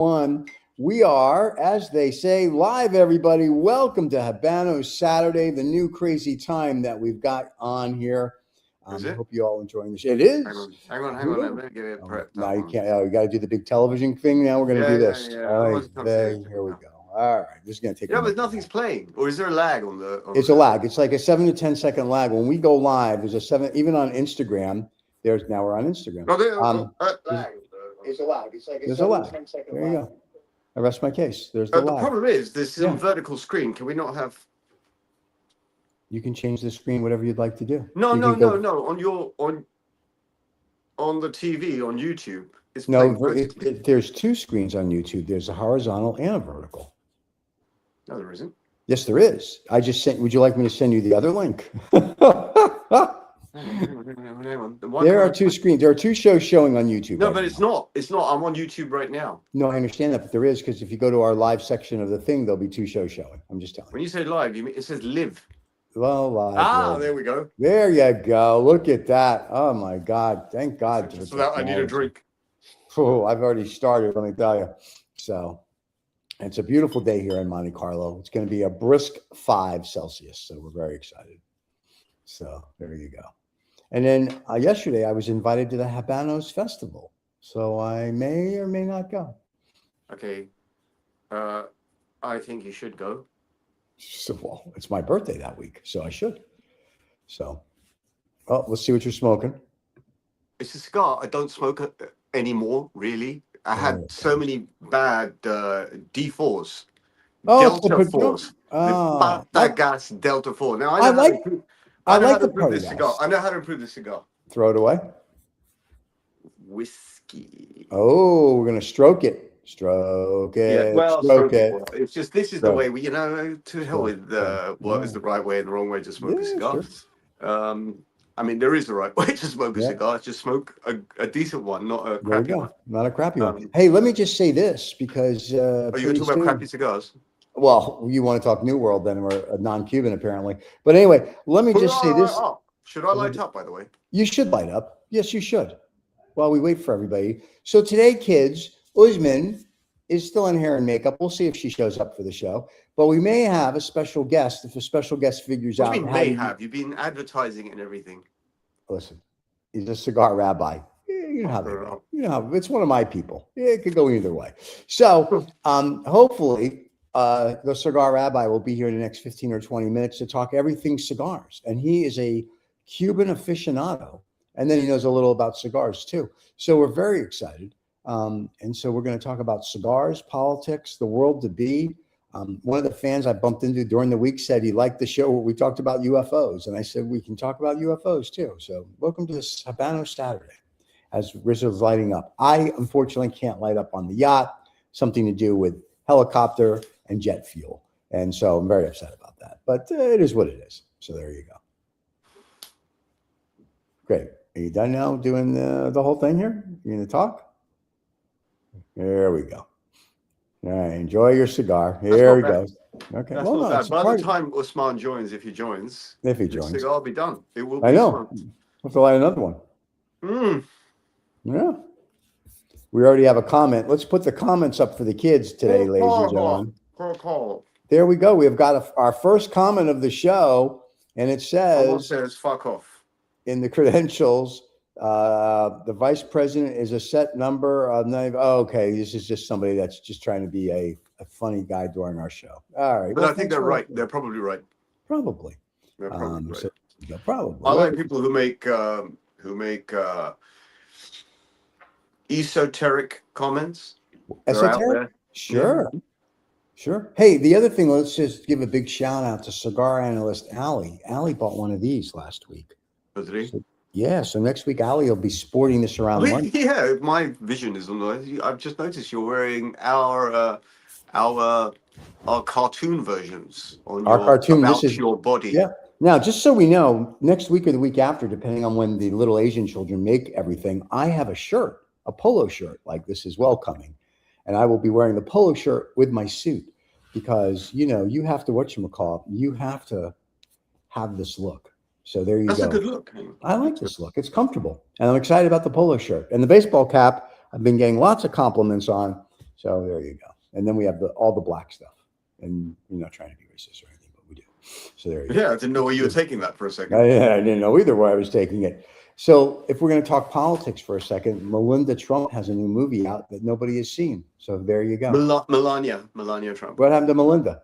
One. We are, as they say, live, everybody. Welcome to Habanos Saturday, the new crazy time that we've got on here. I hope you all enjoying this. It is. Hang on. I'm going to get it prepped. Now you can't. Oh, you got to do the big television thing. Now we're going to do this. Yeah. Here we go. All right. This is going to take. Yeah, but nothing's playing. Or is there a lag on the? It's a lag. It's like a 7 to 10 second lag. When we go live, there's a 7. Even on Instagram, now we're on Instagram. Lag. It's a lag. It's like a 7 to 10 second lag. There you go. I rest my case. There's the lag. The problem is this is on vertical screen. Can we not have? You can change the screen whatever you'd like to do. No. On the TV on YouTube. It's there's two screens on YouTube. There's a horizontal and a vertical. No, there isn't. Yes, there is. I just sent. Would you like me to send you the other link? Hang on. There are two screens. There are two shows showing on YouTube. No, but it's not. It's not. I'm on YouTube right now. No, I understand that, but there is, because if you go to our live section of the thing, there'll be two shows showing. I'm just telling you. When you say live, you mean it says live. Well, live. There we go. There you go. Look at that. Oh my God. Thank God. So that I need a drink. Oh, I've already started, let me tell you. So it's a beautiful day here in Monte Carlo. It's going to be a brisk 5 Celsius. So we're very excited. So there you go. And then yesterday I was invited to the Habanos Festival. So I may or may not go. Okay. I think you should go. So, well, it's my birthday that week, so I should. So, well, let's see what you're smoking. It's a cigar. I don't smoke anymore, really. I had so many bad D4s. Delta 4s. Gas Delta 4. Now, I know how to improve this cigar. I know how to improve this cigar. Throw it away. Whiskey. Oh, we're going to stroke it. Stroke it. Yeah, well, stroke it. It's just, this is the way we, to hell with what is the right way and the wrong way to smoke a cigar. Sure. I mean, there is the right way to smoke a cigar. Just smoke a decent one, not a crappy one. Not a crappy one. Hey, let me just say this, because are you going to talk about crappy cigars? Well, you want to talk New World, then we're a non-Cuban apparently. But anyway, let me just say this. Should I light up, by the way? You should light up. Yes, you should. While we wait for everybody. So today, kids, Usman is still in hair and makeup. We'll see if she shows up for the show. But we may have a special guest if a special guest figures out. You've been advertising it and everything. Listen, he's a Cigar Rabbi. You know how they go. You know how it's one of my people. It could go either way. So hopefully the Cigar Rabbi will be here in the next 15 or 20 minutes to talk everything cigars. And he is a Cuban aficionado. And then he knows a little about cigars too. So we're very excited. And so we're going to talk about cigars, politics, the world to be. One of the fans I bumped into during the week said he liked the show where we talked about UFOs. And I said, we can talk about UFOs too. So welcome to this Habanos Saturday as Rizzo's lighting up. I unfortunately can't light up on the yacht, something to do with helicopter and jet fuel. And so I'm very upset about that, but it is what it is. So there you go. Great. Are you done now doing the whole thing here? You going to talk? There we go. All right, enjoy your cigar. Here he goes. Okay. That's not bad. By the time Usman joins, if he joins, the cigar will be done. It will be. I know. We'll have to light another one. Yeah. We already have a comment. Let's put the comments up for the kids today, ladies and gentlemen. There we go. We've got our first comment of the show, and it says, "Fuck off." In the credentials. The vice president is a set number of name. Oh, okay, this is just somebody that's just trying to be a funny guy during our show. All right, but I think they're right. They're probably right. Probably. They're probably right. So, probably. I like people who make esoteric comments. Esoteric? Sure. Yeah. Sure. Hey, the other thing, let's just give a big shout out to cigar analyst Ali. Ali bought one of these last week. Oh, did he? So, yeah, so next week Ali will be sporting this around London. Yeah, my vision is on the. I've just noticed you're wearing our cartoon versions on our cartoon. This is your body. Yeah. Now, just so we know, next week or the week after, depending on when the little Asian children make everything, I have a shirt, a polo shirt like this is welcoming, and I will be wearing the polo shirt with my suit because you have to whatchamacallit, you have to have this look. So there you go. That's a good look. I like this look. It's comfortable. And I'm excited about the polo shirt. And the baseball cap, I've been getting lots of compliments on. So there you go. And then we have all the black stuff. And we're not trying to be racist or anything, but we do. So there you go. Yeah, I didn't know where you were taking that for a second. I didn't know either where I was taking it. So if we're going to talk politics for a second, Melinda Trump has a new movie out that nobody has seen. So there you go. Melania Trump. What happened to Melinda?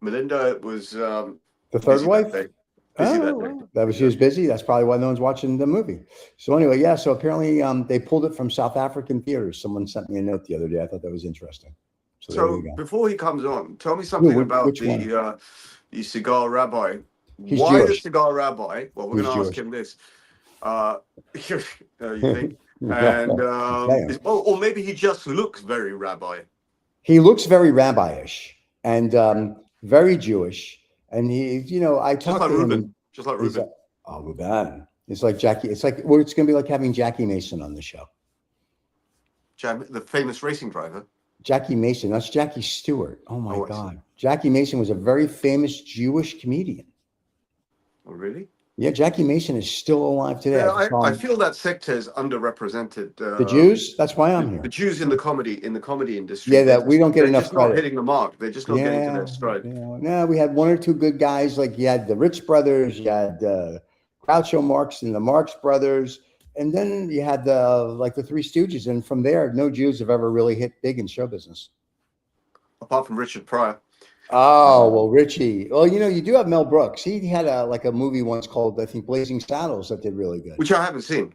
Melinda was the third wife. She was busy. That's probably why no one's watching the movie. So anyway, yeah. So apparently, they pulled it from South African theaters. Someone sent me a note the other day. I thought that was interesting. So before he comes on, tell me something about the Cigar Rabbi. Why the Cigar Rabbi? Well, we're going to ask him this. You think? And or maybe he just looks very rabbi. He looks very rabbi-ish and very Jewish. And he, I talked to him. Just like Ruben. Ruben. It's like Jackie. It's like it's going to be like having Jackie Mason on the show. The famous racing driver. Jackie Mason. That's Jackie Stewart. Oh my God. Jackie Mason was a very famous Jewish comedian. Oh, really? Yeah, Jackie Mason is still alive today. Yeah, I feel that sector is underrepresented. The Jews? That's why I'm here. The Jews in the comedy industry. Yeah, that we don't get enough credit. They're not hitting the mark. They're just not getting to their stride. No, we had one or two good guys. Like you had the Rich brothers, you had Groucho Marx and the Marx brothers, and then you had the Three Stooges. And from there, no Jews have ever really hit big in show business. Apart from Richard Pryor. Oh, well, Richie. Well, you do have Mel Brooks. He had a movie once called, I think, Blazing Saddles that did really good. Which I haven't seen.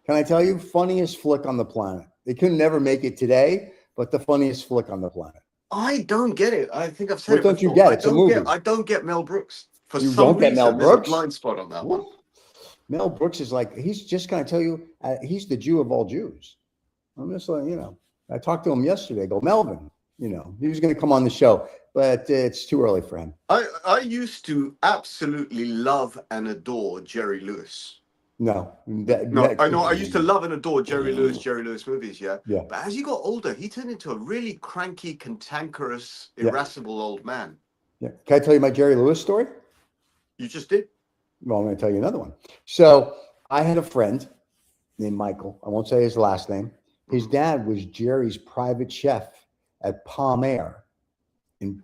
Can I tell you? Funniest flick on the planet. They could never make it today, but the funniest flick on the planet. I don't get it. I think I've said it before. What don't you get? It's a movie. I don't get Mel Brooks. For you some don't reason, get Mel Brooks? There's a blind spot on that one. Mel Brooks is like, he's just going to tell you, he's the Jew of all Jews. I'm just like, I talked to him yesterday. I go, Melvin, he was going to come on the show. But it's too early for him. I used to absolutely love and adore Jerry Lewis. No. I used to love and adore Jerry Lewis movies, yeah? Yeah. But as he got older, he turned into a really cranky, cantankerous, irascible old man. Yeah. Can I tell you my Jerry Lewis story? You just did? Well, I'm going to tell you another one. So I had a friend named Michael. I won't say his last name. His dad was Jerry's private chef at Palm Air in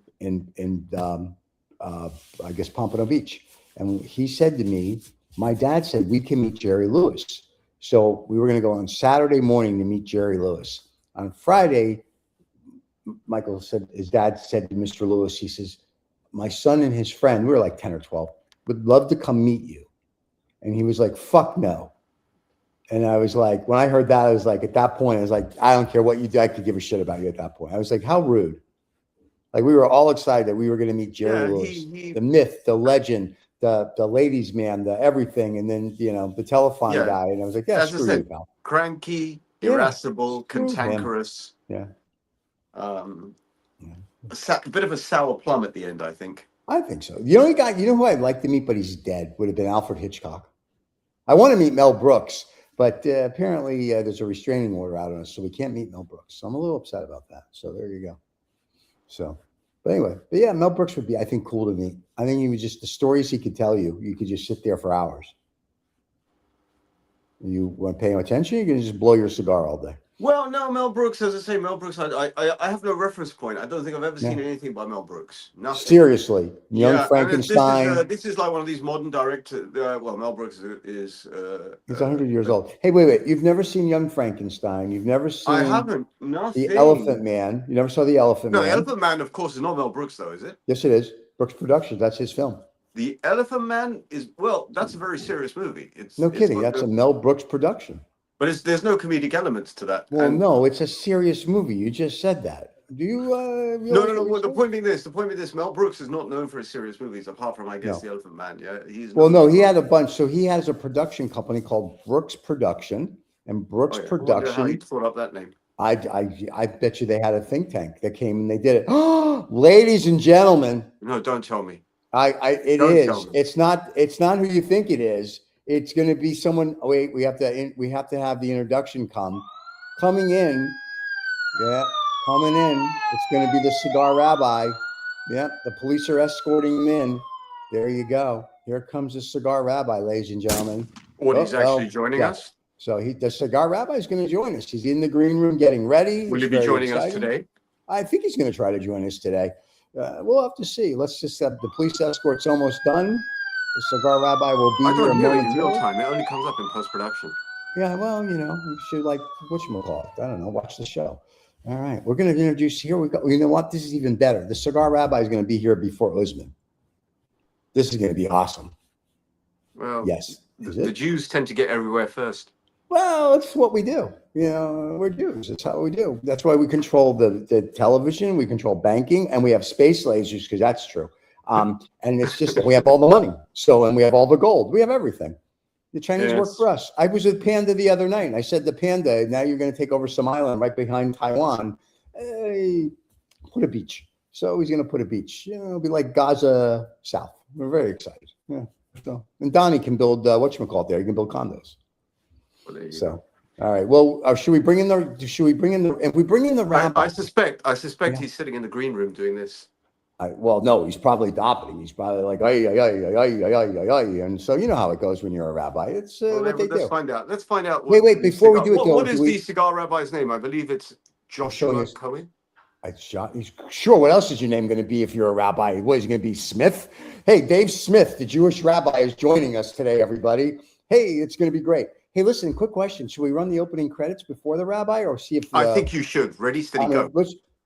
I guess Pompano Beach. And he said to me, my dad said we can meet Jerry Lewis. So we were going to go on Saturday morning to meet Jerry Lewis. On Friday, Michael said, his dad said to Mr. Lewis, he says, my son and his friend, we were like 10 or 12, would love to come meet you. And he was like, fuck no. And I was like, when I heard that, I was like, at that point, I was like, I don't care what you do. I could give a shit about you at that point. I was like, how rude. Like we were all excited that we were going to meet Jerry Lewis, the myth, the legend, the ladies' man, the everything. And then, the telephone guy. And I was like, yeah, screw you, pal. Cranky, irascible, cantankerous. Yeah. A bit of a sour plum at the end, I think. I think so. The only guy, who I'd like to meet, but he's dead, would have been Alfred Hitchcock. I want to meet Mel Brooks, but apparently there's a restraining order out on us, so we can't meet Mel Brooks. So I'm a little upset about that. So there you go. So, but anyway, Mel Brooks would be, I think, cool to meet. I think he was just the stories he could tell you. You could just sit there for hours. You want to pay him attention? You can just blow your cigar all day. Well, no, Mel Brooks, as I say, Mel Brooks, I have no reference point. I don't think I've ever seen anything by Mel Brooks. Nothing. Seriously. Young Frankenstein. This is like one of these modern directors. Mel Brooks is... he's 100 years old. Hey, wait. You've never seen Young Frankenstein. You've never seen... I haven't. Nothing. The Elephant Man. You never saw The Elephant Man? No, The Elephant Man, of course, is not Mel Brooks, though, is it? Yes, it is. Brooks Productions. That's his film. The Elephant Man is... Well, that's a very serious movie. No kidding. That's a Mel Brooks production. But there's no comedic elements to that. Well, no, it's a serious movie. You just said that. Do you? No. Well, the point being this: Mel Brooks is not known for his serious movies, apart from, I guess, The Elephant Man. Yeah, he had a bunch. So he has a production company called Brooks Production, and Brooks Production. How you thought up that name? I bet you they had a think tank that came and they did it. Ladies and gentlemen. No, don't tell me. It is. It's not who you think it is. It's going to be someone. Oh, wait, we have to have the introduction coming in. Yeah, coming in. It's going to be the Cigar Rabbi. Yeah, the police are escorting him in. There you go. Here comes the Cigar Rabbi, ladies and gentlemen. He's actually joining us. So the Cigar Rabbi is going to join us. He's in the green room getting ready. Will he be joining us today? I think he's going to try to join us today. We'll have to see. Let's just have the police escort's almost done. The Cigar Rabbi will be I here don't hear it in momentarily. real time. It only comes up in post-production. Yeah, well, you should whatchamacallit. I don't know, watch the show. All right, we're going to introduce, here we go. You know what? This is even better. The Cigar Rabbi is going to be here before Usman. This is going to be awesome. Well, yes. The Jews tend to get everywhere first. Well, it's what we do. We're Jews. That's how we do. That's why we control the television, we control banking, and we have space lasers, because that's true. And it's just that we have all the money. And we have all the gold. We have everything. The Chinese work for us. I was with Panda the other night, and I said to Panda, now you're going to take over some island right behind Taiwan. Hey, put a beach. So he's going to put a beach. It'll be like Gaza South. We're very excited. Yeah. So, and Donnie can build, whatchamacallit there. He can build condos. Well, all right. Well, should we bring in if we bring in the rabbi? I suspect he's sitting in the green room doing this. Well, no, he's probably adopting. He's probably like, and so you know how it goes when you're a rabbi. It's what they do. Let's find out. Let's find out. Wait, before we do it, though, what is the Cigar Rabbi's name? I believe it's Joshua Cohen. Sure. What else is your name going to be if you're a rabbi? What is he going to be? Smith? Hey, Dave Smith, the Jewish rabbi, is joining us today, everybody. Hey, it's going to be great. Hey, listen, quick question. Should we run the opening credits before the rabbi or see if... I think you should. Ready, steady, go.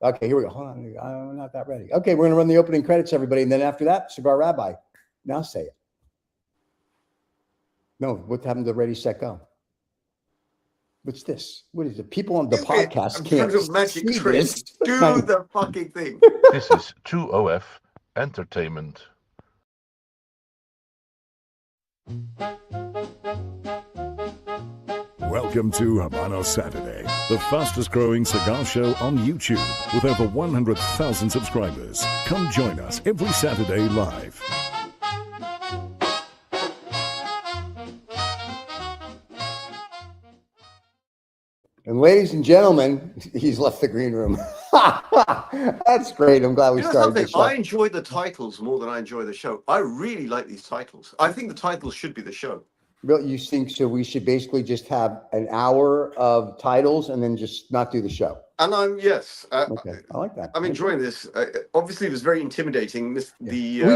Okay, here we go. Hold on. I'm not that ready. Okay, we're going to run the opening credits, everybody. And then after that, Cigar Rabbi. Now say it. No, what happened to Ready, Set, Go? What's this? What is it? People on the podcast can't see this. Do the fucking thing. This is 2OF Entertainment. Welcome to Habanos Saturday, the fastest growing cigar show on YouTube with over 100,000 subscribers. Come join us every Saturday live. And ladies and gentlemen, he's left the green room. That's great. I'm glad we started the show. I enjoy the titles more than I enjoy the show. I really like these titles. I think the titles should be the show. Bill, you think so? We should basically just have an hour of titles and then just not do the show. And okay, I like that. I'm enjoying this. Obviously, it was very intimidating. We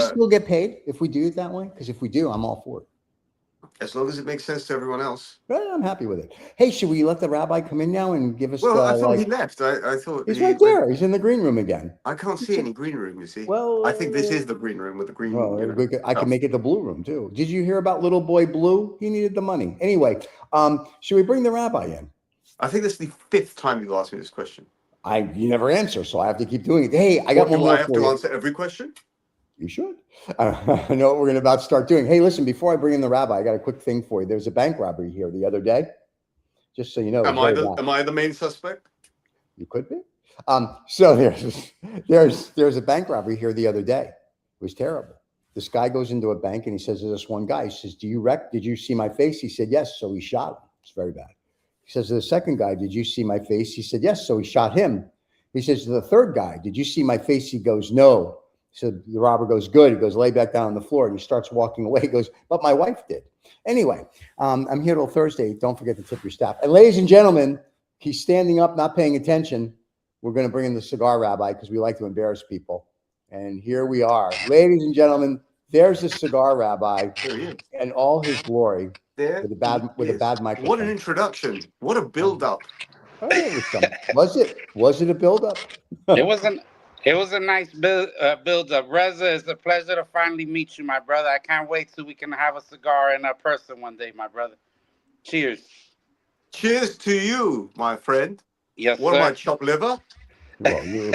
still get paid if we do it that way? Because if we do, I'm all for it. As long as it makes sense to everyone else. Well, I'm happy with it. Hey, should we let the rabbi come in now and give us? Well, I thought he left. I thought he's right there. He's in the green room again. I can't see any green room. You see? Well, I think this is the green room with the green. Well, I can make it the blue room too. Did you hear about little boy Blue? He needed the money. Anyway, should we bring the rabbi in? I think this is the 5th time you've asked me this question. You never answer, so I have to keep doing it. Hey, I got one more. Do I have to answer every question? You should. I know what we're going to about start doing. Hey, listen, before I bring in the rabbi, I got a quick thing for you. There's a bank robbery here the other day. Just so you know. Am I the main suspect? You could be. So there's a bank robbery here the other day. It was terrible. This guy goes into a bank and he says to this one guy, he says, did you see my face? He said, yes. So he shot him. It's very bad. He says to the second guy, did you see my face? He said, yes. So he shot him. He says to the third guy, did you see my face? He goes, no. So the robber goes, good. He goes, lay back down on the floor, and he starts walking away. He goes, but my wife did. Anyway, I'm here till Thursday. Don't forget to tip your staff. And ladies and gentlemen, he's standing up, not paying attention. We're going to bring in the Cigar Rabbi because we like to embarrass people. And here we are. Ladies and gentlemen, there's the Cigar Rabbi and all his glory with a bad microphone. What an introduction. What a build-up. Was it a build-up? It was a nice build-up. Reza, it's a pleasure to finally meet you, my brother. I can't wait till we can have a cigar in person one day, my brother. Cheers. Cheers to you, my friend. Yes, what sir. Am I, chopped liver? Well, you...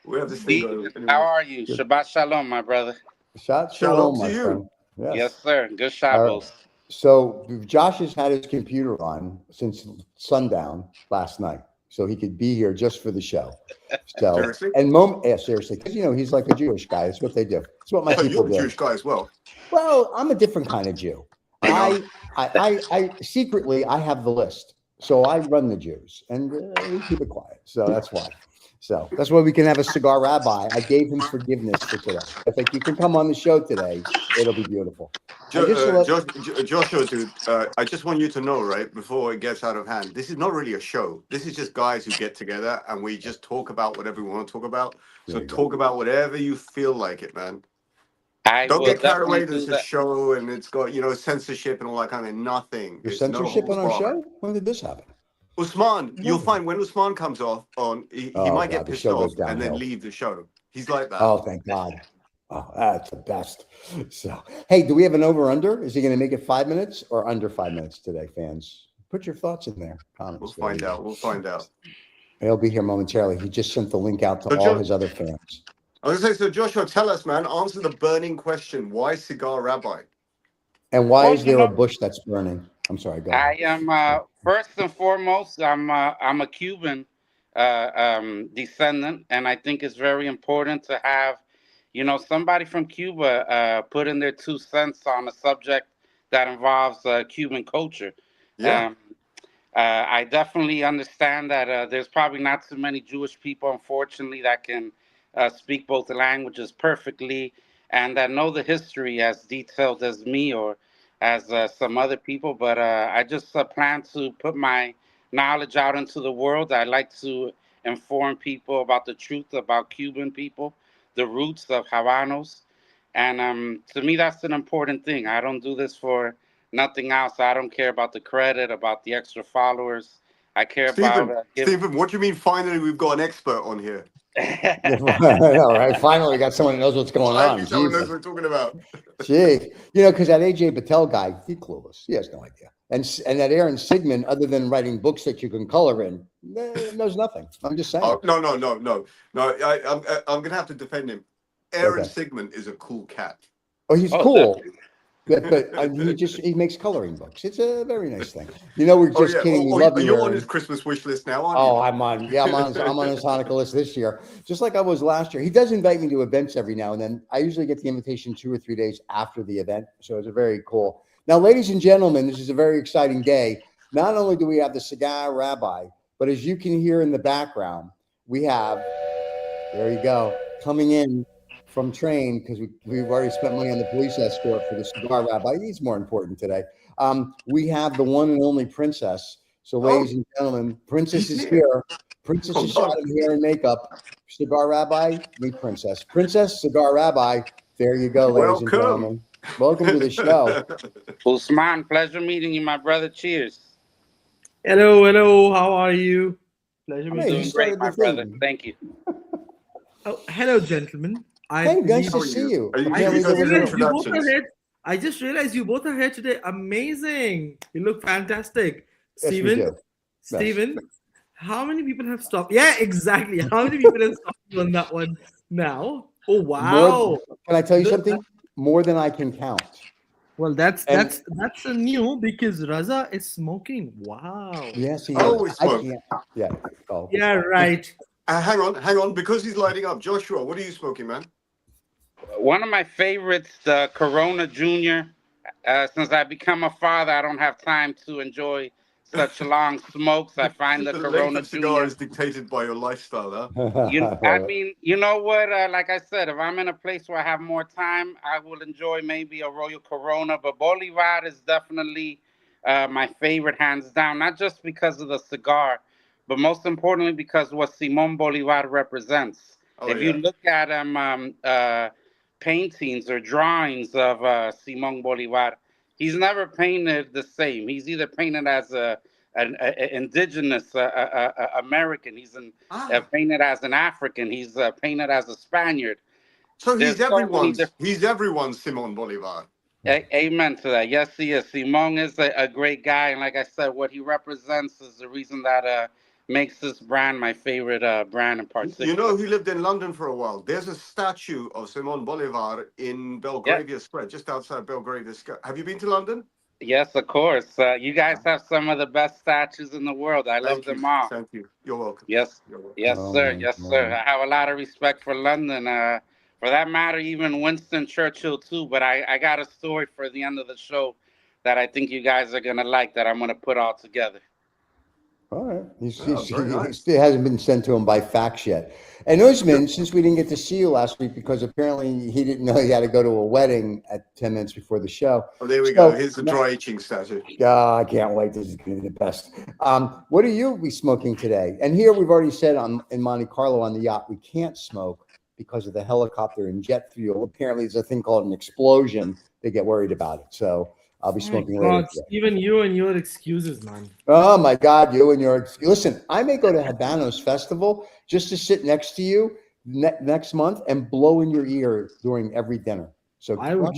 We have this thing going. Anyway. How are you? Shabbat shalom, my brother. Shalom to you. Friend. Yes, sir. Good Shabbos. So Josh has had his computer on since sundown last night, so he could be here just for the show. So seriously? Seriously, because he's like a Jewish guy. It's what they do. It's what my people you're do. a Jewish guy as well. Well, I'm a different kind of Jew. I secretly I have the list, so I run the Jews, and we keep it quiet. So that's why. So that's why we can have a Cigar Rabbi. I gave him forgiveness for today. I think you can come on the show today. It'll be beautiful. Joshua, dude, I just want you to know, right, before it gets out of hand, this is not really a show. This is just guys who get together and we just talk about whatever we want to talk about. So talk about whatever you feel like it, man. Don't get carried away. There's a show and it's got, censorship and all that kind of thing. Nothing. There's censorship on our show? When did this happen? Usman, you'll find when Usman comes off he might get pissed off and then leave the show. He's like that. Oh, thank God. Oh, that's the best. So, hey, do we have an over-under? Is he going to make it 5 minutes or under 5 minutes today, fans? Put your thoughts in there. Comments. We'll find out. We'll find out. He'll be here momentarily. He just sent the link out to all his other fans. I was going to say, so Joshua, tell us, man, answer the burning question. Why Cigar Rabbi? And why is there a bush that's burning? I'm sorry, go ahead. I am, first and foremost, I'm a Cuban descendant, and I think it's very important to have, somebody from Cuba put in their 2 cents on a subject that involves Cuban culture. Yeah. I definitely understand that there's probably not too many Jewish people, unfortunately, that can speak both the languages perfectly and that know the history as detailed as me or as some other people. But I just plan to put my knowledge out into the world. I like to inform people about the truth about Cuban people, the roots of Habanos. And to me, that's an important thing. I don't do this for nothing else. I don't care about the credit, about the extra followers. I care about... Stephen, what do you mean finally we've got an expert on here? All right. Finally, we got someone who knows what's going on. Someone knows what we're talking about. Gee, because that AJ Patel guy, he's clueless. He has no idea. And that Aaron Sigmund, other than writing books that you can color in, knows nothing. I'm just saying. Oh, no. I'm gonna have to defend him. Aaron Sigmund is a cool cat. Oh, he's cool. But he makes coloring books. It's a very nice thing. We're just kidding. We love you. You're on his Christmas wish list now, aren't you? Oh, I'm on his Hanukkah list this year, just like I was last year. He does invite me to events every now and then. I usually get the invitation 2 or 3 days after the event, so it's a very cool. Now, ladies and gentlemen, this is a very exciting day. Not only do we have the Cigar Rabbi, but as you can hear in the background, we have, there you go, coming in from train, because we've already spent money on the police escort for the Cigar Rabbi. He's more important today. We have the one and only Princess. So, ladies and gentlemen, Princess is here. Princess is shot in hair and makeup. Cigar Rabbi, meet Princess. Princess, Cigar Rabbi. There you go, ladies and gentlemen. Welcome to the show. Usman, pleasure meeting you, my brother. Cheers. Hello. How are you? Pleasure meeting you. Great, my brother. Thank you. Oh, hello, gentlemen. Hey, nice to see you. I just realized you both are here today. Amazing. You look fantastic. Yes, Steven, how many people have stopped? Yeah, exactly. How many people have stopped on that one now? Oh, wow. Can I tell you something? More than I can count. Well, that's a new, because Raza is smoking. Wow. Yes, he is. Yeah. Oh. Yeah, right. Hang on. Because he's lighting up. Joshua, what are you smoking, man? One of my favorites, the Corona Junior. Since I become a father, I don't have time to enjoy such long smokes. I find the Corona Junior is dictated by your lifestyle, huh? You know what? Like I said, if I'm in a place where I have more time, I will enjoy maybe a Royal Corona. But Bolivar is definitely my favorite, hands down. Not just because of the cigar, but most importantly because what Simón Bolívar represents. You look at paintings or drawings of Simón Bolívar, he's never painted the same. He's either painted as an indigenous American. He's painted as an African. He's painted as a Spaniard. So he's everyone's Simón Bolívar. Amen to that. Yes, he is. Simón is a great guy, and like I said, what he represents is the reason that makes this brand my favorite brand in particular. He lived in London for a while. There's a statue of Simón Bolívar in Belgravia Square, just outside Belgravia Square. Have you been to London? Yes, of course. You guys have some of the best statues in the world. I love them all. Thank you. You're welcome. Yes, sir. Yes, sir. I have a lot of respect for London. For that matter, even Winston Churchill too. But I got a story for the end of the show that I think you guys are gonna like, that I'm gonna put all together. All right. very nice. It hasn't been sent to him by fax yet. And Usman, since we didn't get to see you last week because apparently he didn't know he had to go to a wedding at 10 minutes before the show. Oh, there we go. Here's the dry itching statue. I can't wait. This is going to be the best. What are you be smoking today? And here we've already said in Monte Carlo on the yacht, we can't smoke because of the helicopter and jet fuel. Apparently there's a thing called an explosion. They get worried about it. So I'll be smoking later. Even you and your excuses, man. Oh my God, you and your listen. I may go to Habanos Festival just to sit next to you next month and blow in your ear during every dinner. So I would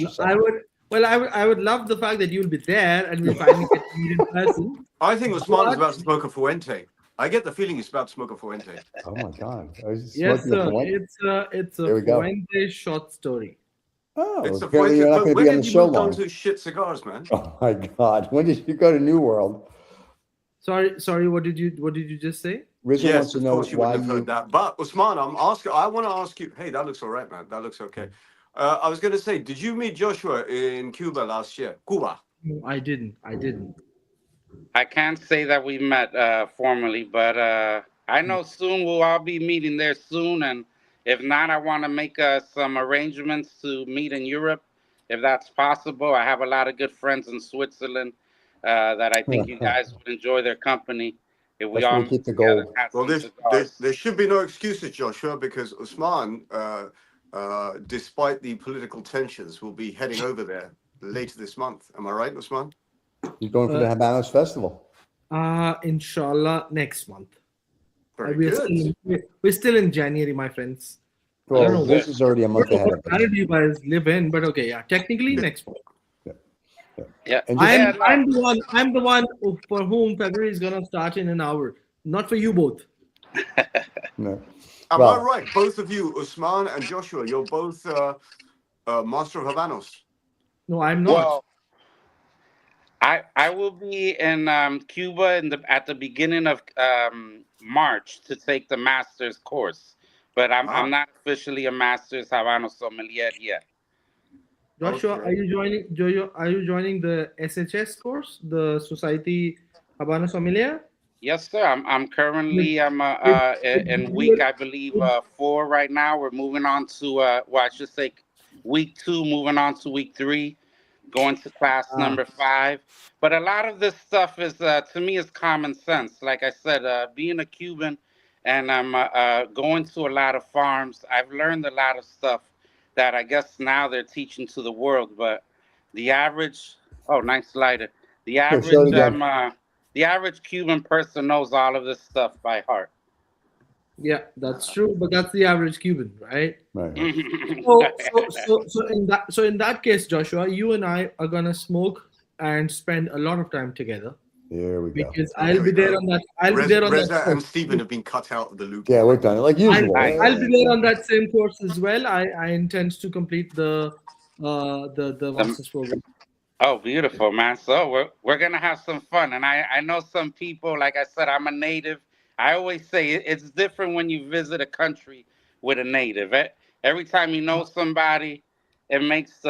love the fact that you'll be there and we'll finally get to meet in person. I think Usman is about to smoke a Fuente. I get the feeling he's about to smoke a Fuente. Oh my God! Yes, sir. It's a Fuente short story. Oh, it's apparently you're not going to be on the show long. To shit cigars, man. Oh my God! When did you go to New World? Sorry. What did you just say? Rizzo wants to know why you heard that. But Usman, I want to ask you. Hey, that looks all right, man. That looks okay. I was going to say, did you meet Joshua in Cuba last year? Cuba. No, I didn't. I can't say that we met formally, but I know soon we'll all be meeting there soon. And if not, I want to make some arrangements to meet in Europe, if that's possible. I have a lot of good friends in Switzerland that I think you guys would enjoy their company. If we all keep the gold. Well, there should be no excuses, Joshua, because Usman, despite the political tensions, will be heading over there later this month. Am I right, Usman? You're going for the Habanos Festival. Inshallah, next month. Very good. We're still in January, my friends. Well, this is already a month ahead. How did you guys live in? But okay, yeah, technically next month. Yeah. I'm the one for whom February is gonna start in an hour. Not for you both. No. Am I right? Both of you, Usman and Joshua, you're both master of Habanos. No, I'm not. Well, I will be in Cuba at the beginning of March to take the master's course, but I'm not officially a master's Habanos sommelier yet. Joshua, are you joining the SHS course, the Society Habano Sommelier? Yes, sir. I'm currently in week, I believe, 4 right now. We're moving on to I should say week 2, moving on to week 3, going to class number 5. But a lot of this stuff is to me is common sense. Like I said, being a Cuban and I'm going to a lot of farms, I've learned a lot of stuff that I guess now they're teaching to the world, but the average, nice lighter. The average Cuban person knows all of this stuff by heart. Yeah, that's true, but that's the average Cuban, right? Right. So in that case, Joshua, you and I are gonna smoke and spend a lot of time together. There we go. Because I'll be there on that. Reza and Stephen have been cut out of the loop. Yeah, we're done. Like usual. I'll be there on that same course as well. I intend to complete the master's program. Oh, beautiful, man. So we're gonna have some fun. And I know some people, like I said, I'm a native. I always say it's different when you visit a country with a native. Every time you know somebody, it makes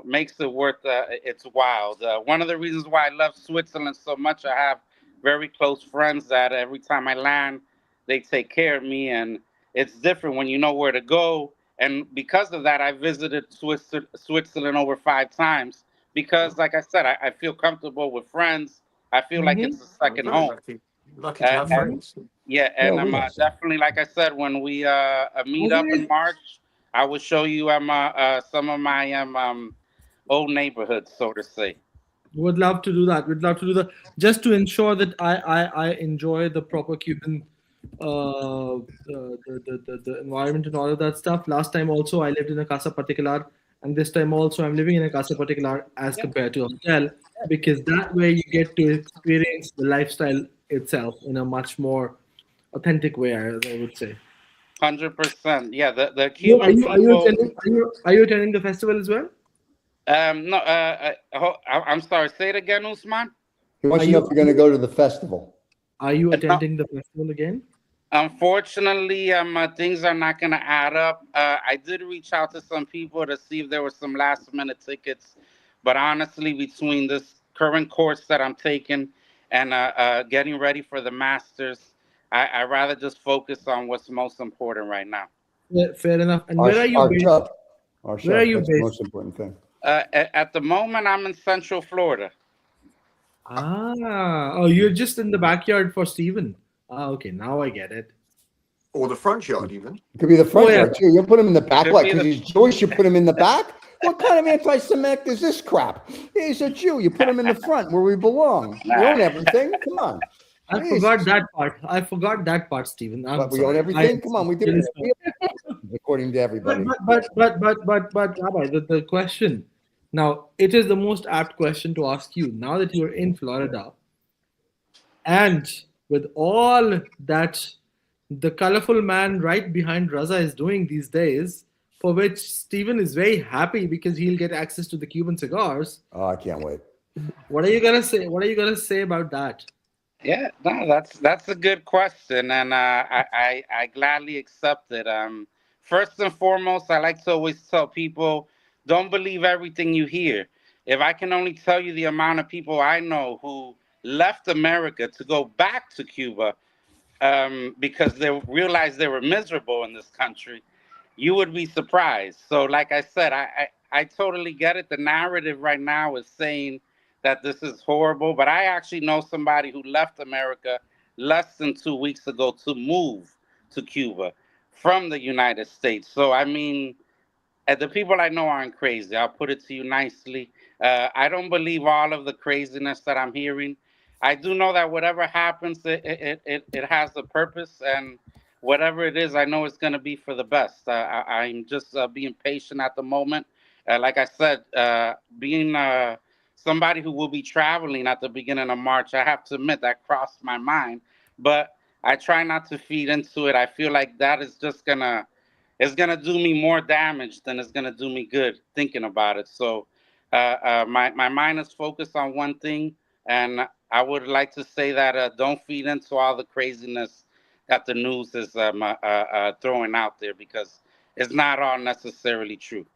makes it worth it's wild. One of the reasons why I love Switzerland so much, I have very close friends that every time I land, they take care of me, and it's different when you know where to go. And because of that, I visited Switzerland over 5 times because, like I said, I feel comfortable with friends. I feel like it's a second home. Lucky to have friends. Yeah, and I'm definitely, like I said, when we meet up in March, I will show you some of my old neighborhoods, so to say. Would love to do that. Just to ensure that I enjoy the proper Cuban the environment and all of that stuff. Last time also I lived in a casa particular, and this time also I'm living in a casa particular as compared to a hotel, because that way you get to experience the lifestyle itself in a much more authentic way, I would say. 100%. Yeah, the Cuban people. Are you attending the festival as well? No. I'm sorry. Say it again, Usman. He wants to know if you're going to go to the festival. Are you attending the festival again? Unfortunately, things are not going to add up. I did reach out to some people to see if there were some last-minute tickets, but honestly, between this current course that I'm taking and getting ready for the Masters. I rather just focus on what's most important right now. Yeah, fair enough. And where are you based? Our show. Where are you That's the based? most important thing. At the moment, I'm in Central Florida. Oh, you're just in the backyard for Steven. Okay, now I get it. Or the front yard, even. It could be the front Oh, yeah. yard too. You put him in the back. Could What? be Because the- he's Jewish, you put him in the back? What kind of anti-Semitic is this crap? He's a Jew. You put him in the front where we belong. We own everything. Come on. I Jesus. forgot that part, Steven. I'm But we sorry. own everything. Come on, we do. Really According to everybody. But Rabbi, the question now, it is the most apt question to ask you now that you're in Florida, and with all that the colorful man right behind Raza is doing these days, for which Steven is very happy because he'll get access to the Cuban cigars. Oh, I can't wait. What are you gonna say? What are you gonna say about that? Yeah, no, that's a good question, and I gladly accept it. First and foremost, I like to always tell people, don't believe everything you hear. If I can only tell you the amount of people I know who left America to go back to Cuba because they realized they were miserable in this country, you would be surprised. So like I said, I totally get it. The narrative right now is saying that this is horrible, but I actually know somebody who left America less than 2 weeks ago to move to Cuba from the United States. So, I mean, the people I know aren't crazy. I'll put it to you nicely. I don't believe all of the craziness that I'm hearing. I do know that whatever happens, it has a purpose, and whatever it is, I know it's going to be for the best. I'm just being patient at the moment. Like I said, being somebody who will be traveling at the beginning of March, I have to admit that crossed my mind, but I try not to feed into it. I feel like that is just it's gonna do me more damage than it's gonna do me good thinking about it. So my mind is focused on one thing, and I would like to say that don't feed into all the craziness that the news is throwing out there, because it's not all necessarily true.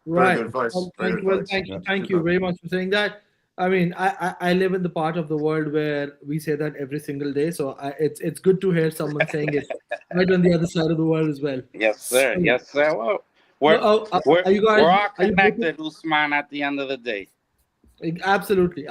Right. Very good advice. Thank you very much for saying that. I mean, I live in the part of the world where we say that every single day, so it's good to hear someone saying it right on the other side of the world as well. Yes, sir. Yes, sir. Well, we're all connected, Usman, at the end of the day. Absolutely.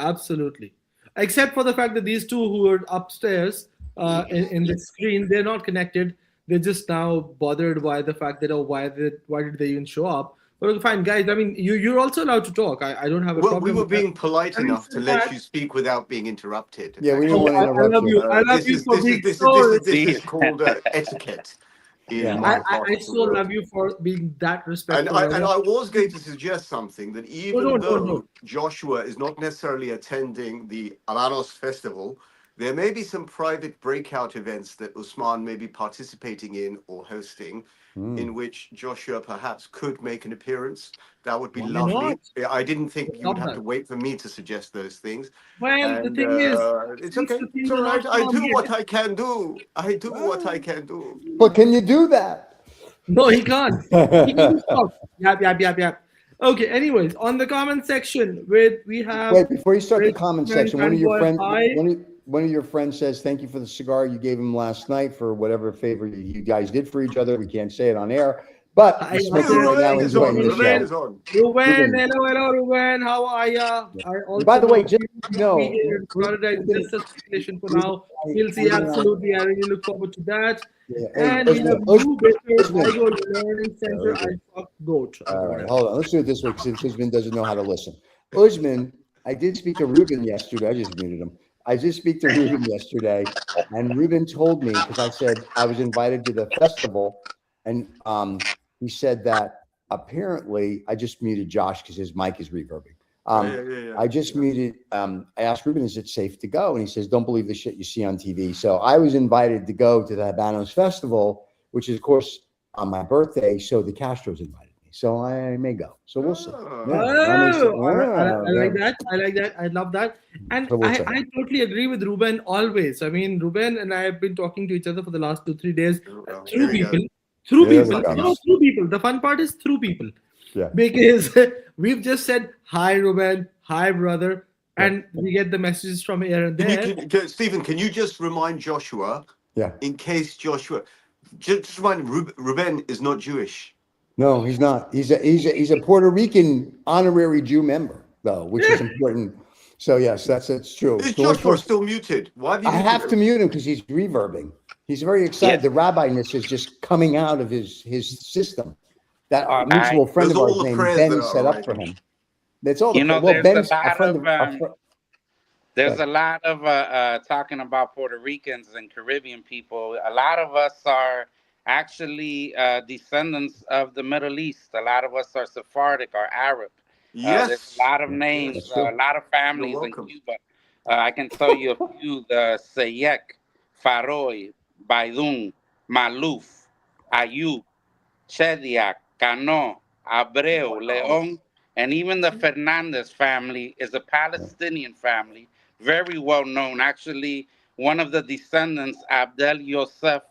Except for the fact that these two who are upstairs in the screen, they're not connected. They're just now bothered by the fact that, why did they even show up? But fine, guys. I mean, you're also allowed to talk. I don't have a problem. We were being polite enough to let you speak without being interrupted. Yeah, we didn't want to interrupt you. I love you for being this is called etiquette. I so love you for being that respectful. And I was going to suggest something, that even though Joshua is not necessarily attending the Habanos festival, there may be some private breakout events that Usman may be participating in or hosting, in which Joshua perhaps could make an appearance. That would be lovely. I didn't think you would have to wait for me to suggest those things. Well, the thing is, it's okay. It's all right. I do what I can do. What I can do. But can you do that? No, he can't. He can stop. Yep. Okay. Anyways, on the comment section, we have. Wait, before you start the comment section, one of your friends says, "Thank you for the cigar you gave him last night for whatever favor you guys did for each other." We can't say it on air, but Ruben, hello, Ruben. How are you? By the way, for now. We'll see. Absolutely, I really look forward to that. Yeah. And we have two bitters. I go to learning center. I fuck goat. All right, hold on. Let's do it this way, since Usman doesn't know how to listen. Usman, I did speak to Ruben yesterday. I just muted him. I did speak to Ruben yesterday, and Ruben told me, because I said I was invited to the festival, and he said that apparently I just muted Josh because his mic is reverbing. I just muted. I asked Ruben, "Is it safe to go?" And he says, "Don't believe the shit you see on TV." So I was invited to go to the Habanos Festival, which is, of course, on my birthday. So the Castros invited me, so I may go. So we'll see. I like that. I love that. And I totally agree with Ruben always. I mean, Ruben and I have been talking to each other for the last 2-3 days through people. The fun part is through people. Yeah. Because we've just said, "Hi, Ruben. Hi, brother." and we get the messages from here and there. Stephen, can you just remind Joshua? Yeah. In case Joshua, just remind him, Ruben is not Jewish. No, he's not. He's a Puerto Rican honorary Jew member, though, which is important. So yes, that's true. Is So Joshua still muted? Why have you? I have to mute him because he's reverbing. He's very excited. The rabbiness is just coming out of his system. That our mutual friend of ours named Ben set up for him. That's all. Ben's a friend of. There's a lot of talking about Puerto Ricans and Caribbean people. A lot of us are actually descendants of the Middle East. A lot of us are Sephardic or Arab. Yes. There's a lot of names, a lot of families in Cuba. I can tell you a few: the Sayek, Faroy, Baidun, Maluf, Ayub, Chediak, Cano, Abreu, Leon, and even the Fernandez family is a Palestinian family, very well known. Actually, one of the descendants, Abdel Yosef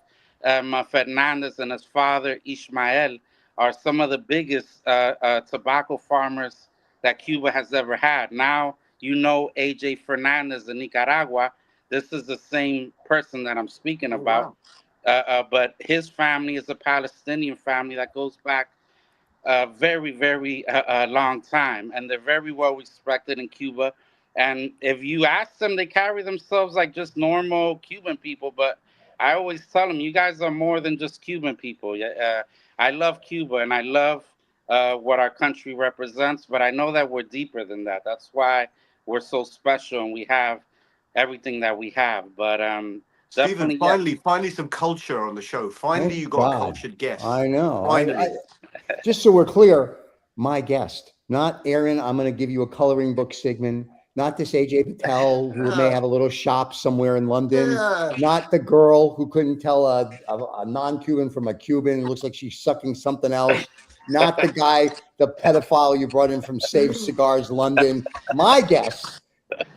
Fernandez, and his father, Ishmael, are some of the biggest tobacco farmers that Cuba has ever had. Now, you know AJ Fernandez in Nicaragua. This is the same person that I'm speaking about. But his family is a Palestinian family that goes back a very, very long time. And they're very well respected in Cuba. And if you ask them, they carry themselves like just normal Cuban people. But I always tell them, you guys are more than just Cuban people. I love Cuba and I love what our country represents. But I know that we're deeper than that. That's why we're so special and we have everything that we have. But Stephen, finally some culture on the show. Finally, you got a cultured guest. I know. Just so we're clear, my guest, not Aaron. I'm going to give you a coloring book, Sigmund. Not this AJ Patel, who may have a little shop somewhere in London. Not the girl who couldn't tell a non-Cuban from a Cuban. It looks like she's sucking something else. Not the guy, the pedophile you brought in from Save Cigars London. My guest,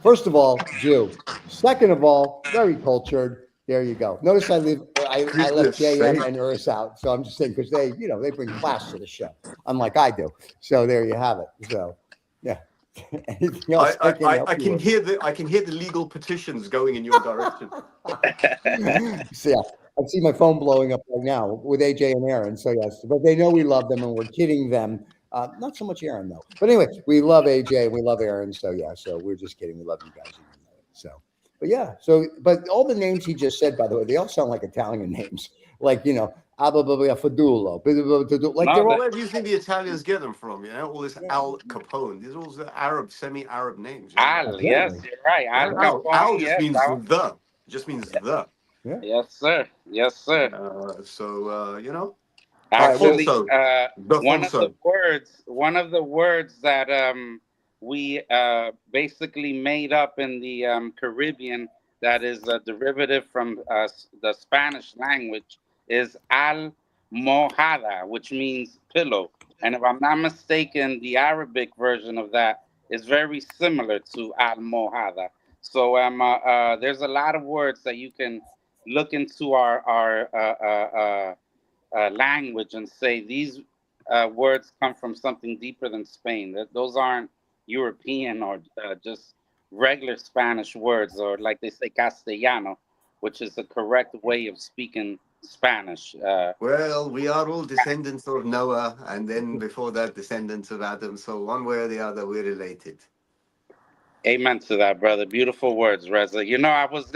first of all, Jew. Second of all, very cultured. There you go. Notice I left JM and Urs out. So I'm just saying, because they bring class to the show, unlike I do. So there you have it. So yeah. Anything else I can hear the legal petitions going in your direction. So yeah, I see my phone blowing up right now with AJ and Aaron. So yes, but they know we love them and we're kidding them. Not so much Aaron though. But anyway, we love AJ, we love Aaron. So yeah, so we're just kidding. We love you guys. So, but yeah, but all the names he just said, by the way, they all sound like Italian names, like Fadulo. Like they're all. Where do you think the Italians get them from? You know, all this Al Capone. These are all the Arab, semi-Arab names. Al, yes, you're right. Al just means the. Just means the. Yeah. Yes, sir. Yes, sir. Actually, one of the words that we basically made up in the Caribbean that is a derivative from the Spanish language is almohada, which means pillow. And if I'm not mistaken, the Arabic version of that is very similar to almohada. So there's a lot of words that you can look into our language and say these words come from something deeper than Spain. Those aren't European or just regular Spanish words, or like they say Castellano, which is the correct way of speaking Spanish. Well, we are all descendants of Noah, and then before that, descendants of Adam. So one way or the other, we're related. Amen to that, brother. Beautiful words, Reza. You know, I was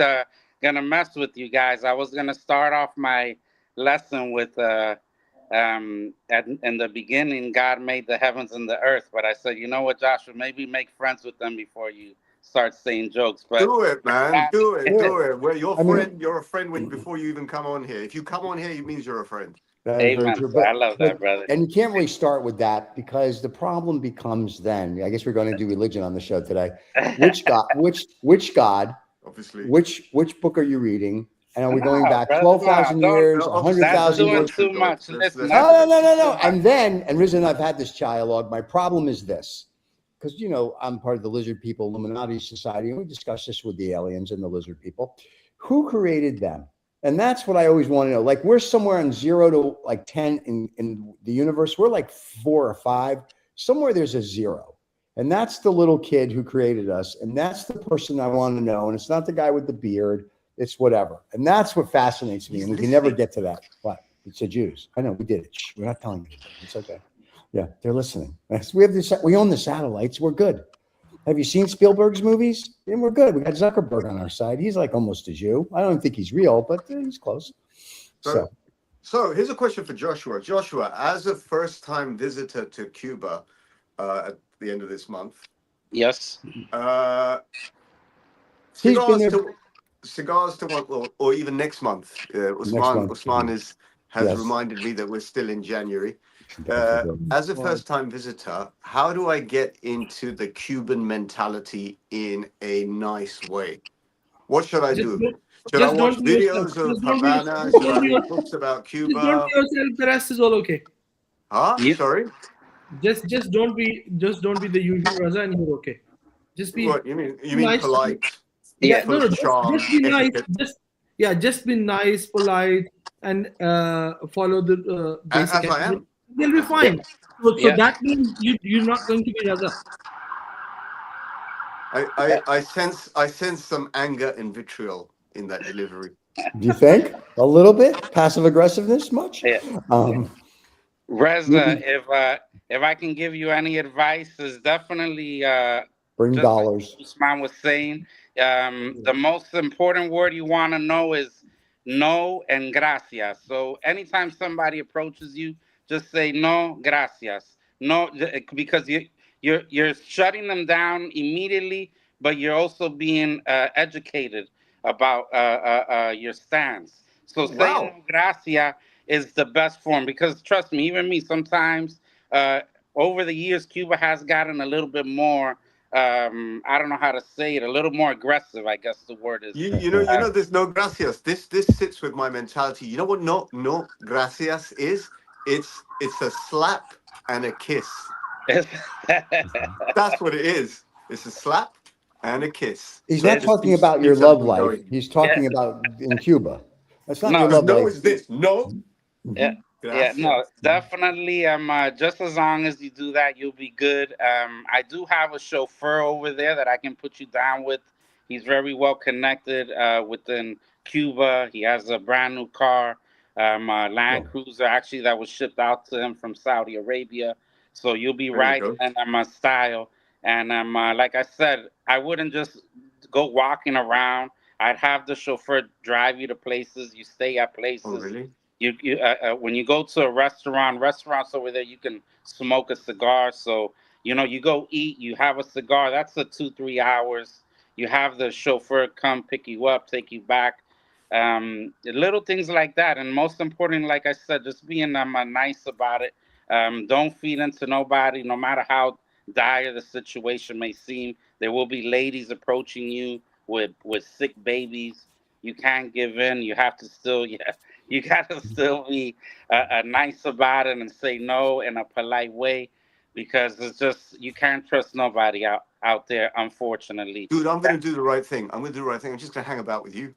gonna mess with you guys. I was gonna start off my lesson with in the beginning, God made the heavens and the earth. But I said, you know what, Joshua, maybe make friends with them before you start saying jokes. But do it, man. Do it. Well, you're a friend before you even come on here. If you come on here, it means you're a friend. Amen. I love that, brother. And you can't really start with that because the problem becomes then, I guess we're going to do religion on the show today. Which God, obviously, which book are you reading? And are we going back 12,000 years, 100,000 years? Too much. No. And Riz and I've had this dialogue. My problem is this, because, I'm part of the lizard people, Illuminati Society, and we discuss this with the aliens and the lizard people. Who created them? And that's what I always want to know. Like, we're somewhere on 0 to like 10 in the universe. We're like 4 or 5. Somewhere there's a 0. And that's the little kid who created us. And that's the person I want to know. And it's not the guy with the beard. It's whatever. And that's what fascinates me. And we can never get to that. What? It's the Jews. I know we did it. Shh, we're not telling you. It's okay. Yeah, they're listening. We have this. We own the satellites. We're good. Have you seen Spielberg's movies? And we're good. We got Zuckerberg on our side. He's like almost a Jew. I don't think he's real, but he's close. So here's a question for Joshua. Joshua, as a first-time visitor to Cuba at the end of this month, yes, cigars to what, or even next month. Usman has reminded me that we're still in January. As a first-time visitor, how do I get into the Cuban mentality in a nice way? What should I do? Should I watch videos of Habanos? Should I read books about Cuba? Just don't be yourself. The rest is all okay. Huh? Sorry. Just don't be the usual Raza, and you're okay. Just be. What you mean? You mean nice, polite? Yeah. No. Just be nice. Just be nice, polite, and follow the basic. As I am. They'll be fine. So that means you're not going to be Raza. I sense some anger and vitriol in that delivery. Do you think a little bit passive aggressiveness much? Yeah. Reza, if I can give you any advice, is definitely bring dollars. Like Usman was saying, the most important word you want to know is no and gracias. So anytime somebody approaches you, just say no, gracias. No, because you're shutting them down immediately, but you're also being educated about your stance. So saying no gracias is the best form, because trust me, even me, sometimes over the years, Cuba has gotten a little bit more, I don't know how to say it, a little more aggressive, I guess the word is. You know, there's no gracias. This sits with my mentality. You know what no gracias is? It's a slap and a kiss. That's what it is. It's a slap and a kiss. He's not talking about your love life. He's talking about in Cuba. That's not your love life. No, is this. No. Yeah. Gracias. Yeah, no, definitely. Just as long as you do that, you'll be good. I do have a chauffeur over there that I can put you down with. He's very well connected within Cuba. He has a brand new car, Land Cruiser, actually, that was shipped out to him from Saudi Arabia. So you'll be right in my style. And like I said, I wouldn't just go walking around. I'd have the chauffeur drive you to places. You stay at places. Oh, really? You when you go to a restaurants over there, you can smoke a cigar. So, you go eat, you have a cigar. That's a 2-3 hours. You have the chauffeur come pick you up, take you back. Little things like that. And most important, like I said, just being nice about it. Don't feed into nobody, no matter how dire the situation may seem. There will be ladies approaching you with sick babies. You can't give in. You have to still, you got to still be nice about it and say no in a polite way, because it's just, you can't trust nobody out there, unfortunately. Dude, I'm going to do the right thing. I'm just going to hang about with you.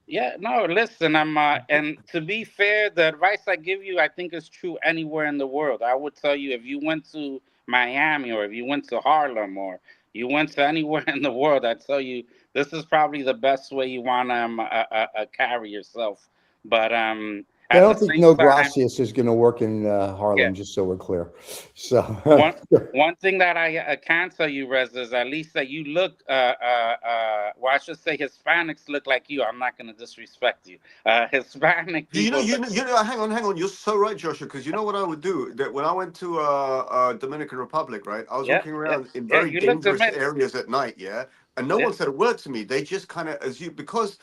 Yeah, no, listen, and to be fair, the advice I give you, I think is true anywhere in the world. I would tell you, if you went to Miami, or if you went to Harlem, or you went to anywhere in the world, I tell you, this is probably the best way you want to carry yourself. But I don't think no gracias is going to work in Harlem, just so we're clear. So one thing that I can tell you, Rez, is at least that you look, well, I should say Hispanics look like you. I'm not going to disrespect you. Hispanic people. Hang on. You're so right, Joshua, because you know what I would do? That when I went to Dominican Republic, right? I was walking around in very dangerous areas at night, and no one said a word to me. They just kind of assumed, because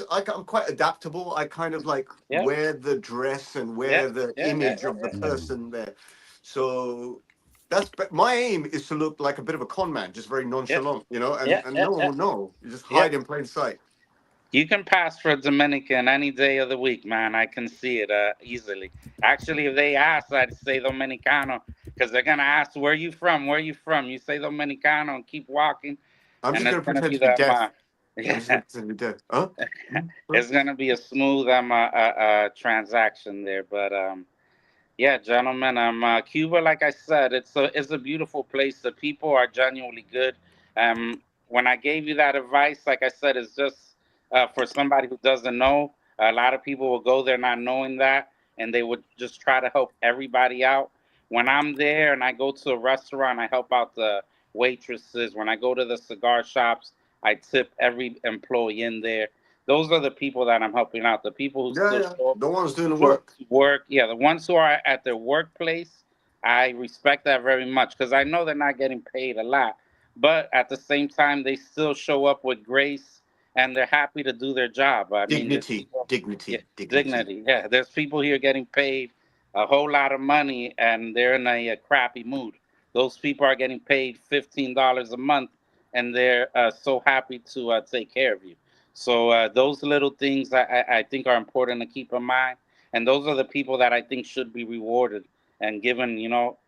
I'm quite adaptable. I kind of like wear the dress and wear the image of the person there. So that's my aim, is to look like a bit of a con man, just very nonchalant, and no one will know. You just hide in plain sight. You can pass for a Dominican any day of the week, man. I can see it easily. Actually, if they ask, I'd say Dominicano, because they're going to ask, where are you from? Where are you from? You say Dominicano and keep walking. I'm just going to pretend to be deaf. It's gonna be a smooth transaction there, but Yeah, gentlemen. Cuba, like I said, it's a beautiful place. The people are genuinely good. When I gave you that advice, like I said, it's just for somebody who doesn't know. A lot of people will go there not knowing that, and they would just try to help everybody out. When I'm there and I go to a restaurant, I help out the waitresses. When I go to the cigar shops, I tip every employee in there. Those are the people that I'm helping out. The people who Yeah, still yeah. show up The ones doing the to work. work. Yeah, the ones who are at their workplace, I respect that very much because I know they're not getting paid a lot, but at the same time, they still show up with grace and they're happy to do their job. I mean, there's Dignity, people, yeah, dignity, dignity. dignity. Yeah, there's people here getting paid a whole lot of money and they're in a crappy mood. Those people are getting paid $15 a month and they're so happy to take care of you. So those little things I think are important to keep in mind, and those are the people that I think should be rewarded and given.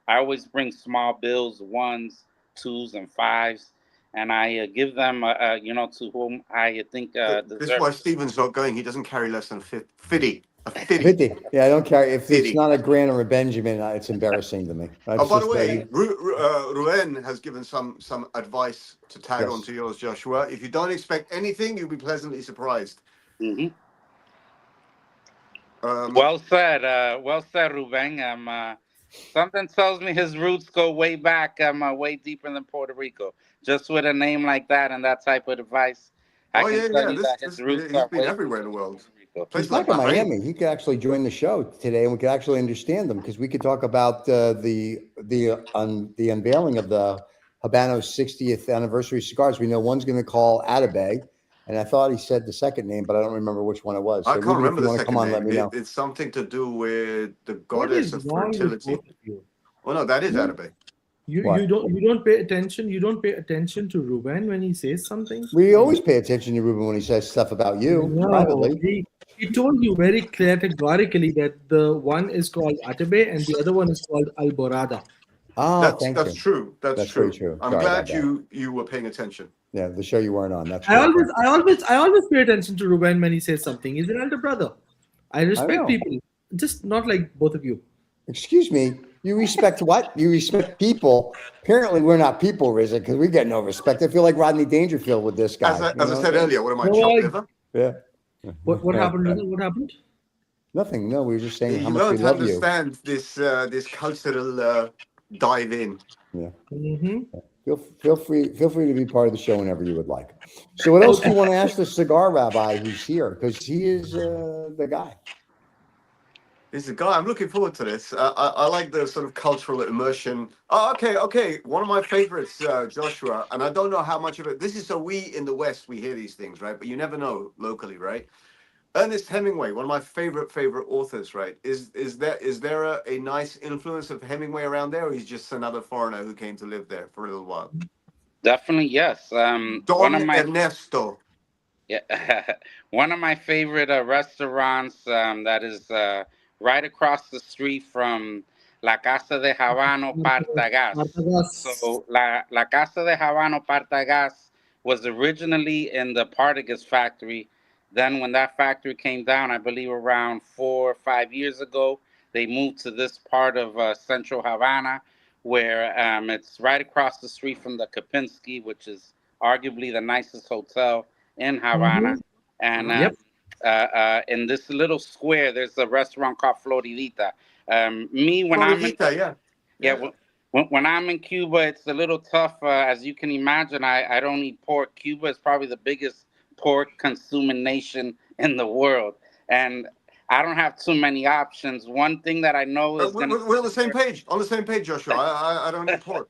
I always bring small bills, ones, twos, and fives, and I give them, to whom I think This is why deserve. Stephen's not going. He doesn't carry less than 50. A 50. 50. Yeah, I don't care if it's 50. not a Grant or a Benjamin. It's embarrassing to me. Oh, by the way, Ruben has given some advice to tag Yes. onto yours, Joshua. If you don't expect anything, you'll be pleasantly surprised. Hmm. Um, Well said, Ruben. Something tells me his roots go way back, way deeper than Puerto Rico. Just with a name like that and that type of advice, I oh can yeah, tell yeah. you that his roots He's are been way everywhere in the deeper than world. Puerto Rico. He's Places like back in Bahrain. Miami. He could actually join the show today, and we could actually understand him because we could talk about the unveiling of the Habanos 60th anniversary cigars. We know one's going to call Atabay, and I thought he said the second name, but I don't remember which one it was. I So can't Ruben, if remember you the want to come second on, let name. me know. It's something to do with the What goddess is of wrong with fertility. both of you? Oh no, that is Arabic. You What? you don't pay attention. You don't pay attention to Ruben when he says something. We always pay attention to Ruben when he says stuff about you No, privately. he told you very categorically that the one is called Atabe and the other one is called Alborada. Oh, thank That's you. true. That's That's very true. true. I'm Sorry about glad that. you were paying attention. Yeah, the show you weren't on. That's I great. always, Thank you. I always, I always pay attention to Ruben when he says something. He's an elder brother. I respect know. people, just not like both of you. Excuse me. You respect what? You respect people. Apparently, we're not people, Rizzo, because we get no respect. I feel like Rodney Dangerfield with this guy. As I said earlier, what am I, No, chopped I- liver? Yeah. What happened? What happened? Nothing. No, we were just saying how You much we don't love you. understand this cultural dive in. Yeah. Mm-hmm. Feel free to be part of the show whenever you would like. So, what else do you want to ask the cigar rabbi who's here? Because he is the guy. He's the guy. I'm looking forward to this. I like the sort of cultural immersion. Oh, okay. One of my favorites, Joshua, and I don't know how much of it. This is so we in the West we hear these things, right? But you never know locally, right? Ernest Hemingway, one of my favorite authors, right? Is there a nice influence of Hemingway around there, or he's just another foreigner who came to live there for a little while? Definitely, yes. One Don of my Ernesto. Yeah, one of my favorite restaurants that is right across the street from La Casa de Habano Partagas. So La Casa de Habano Partagas was originally in the Partagas factory. Then when that factory came down, I believe around 4 or 5 years ago, they moved to this part of central Havana where it's right across the street from the Kapinski, which is arguably the nicest hotel in Havana. Mm-hmm. And Yep. in this little square, there's a restaurant called Floridita. Me, when Floridita, when I'm in Cuba, it's a little tough. As you can imagine, I don't eat pork. Cuba is probably the biggest pork consuming nation in the world. And I don't have too many options. One thing that I know is going to... We're on the same page. On the same page, Joshua. I don't eat pork.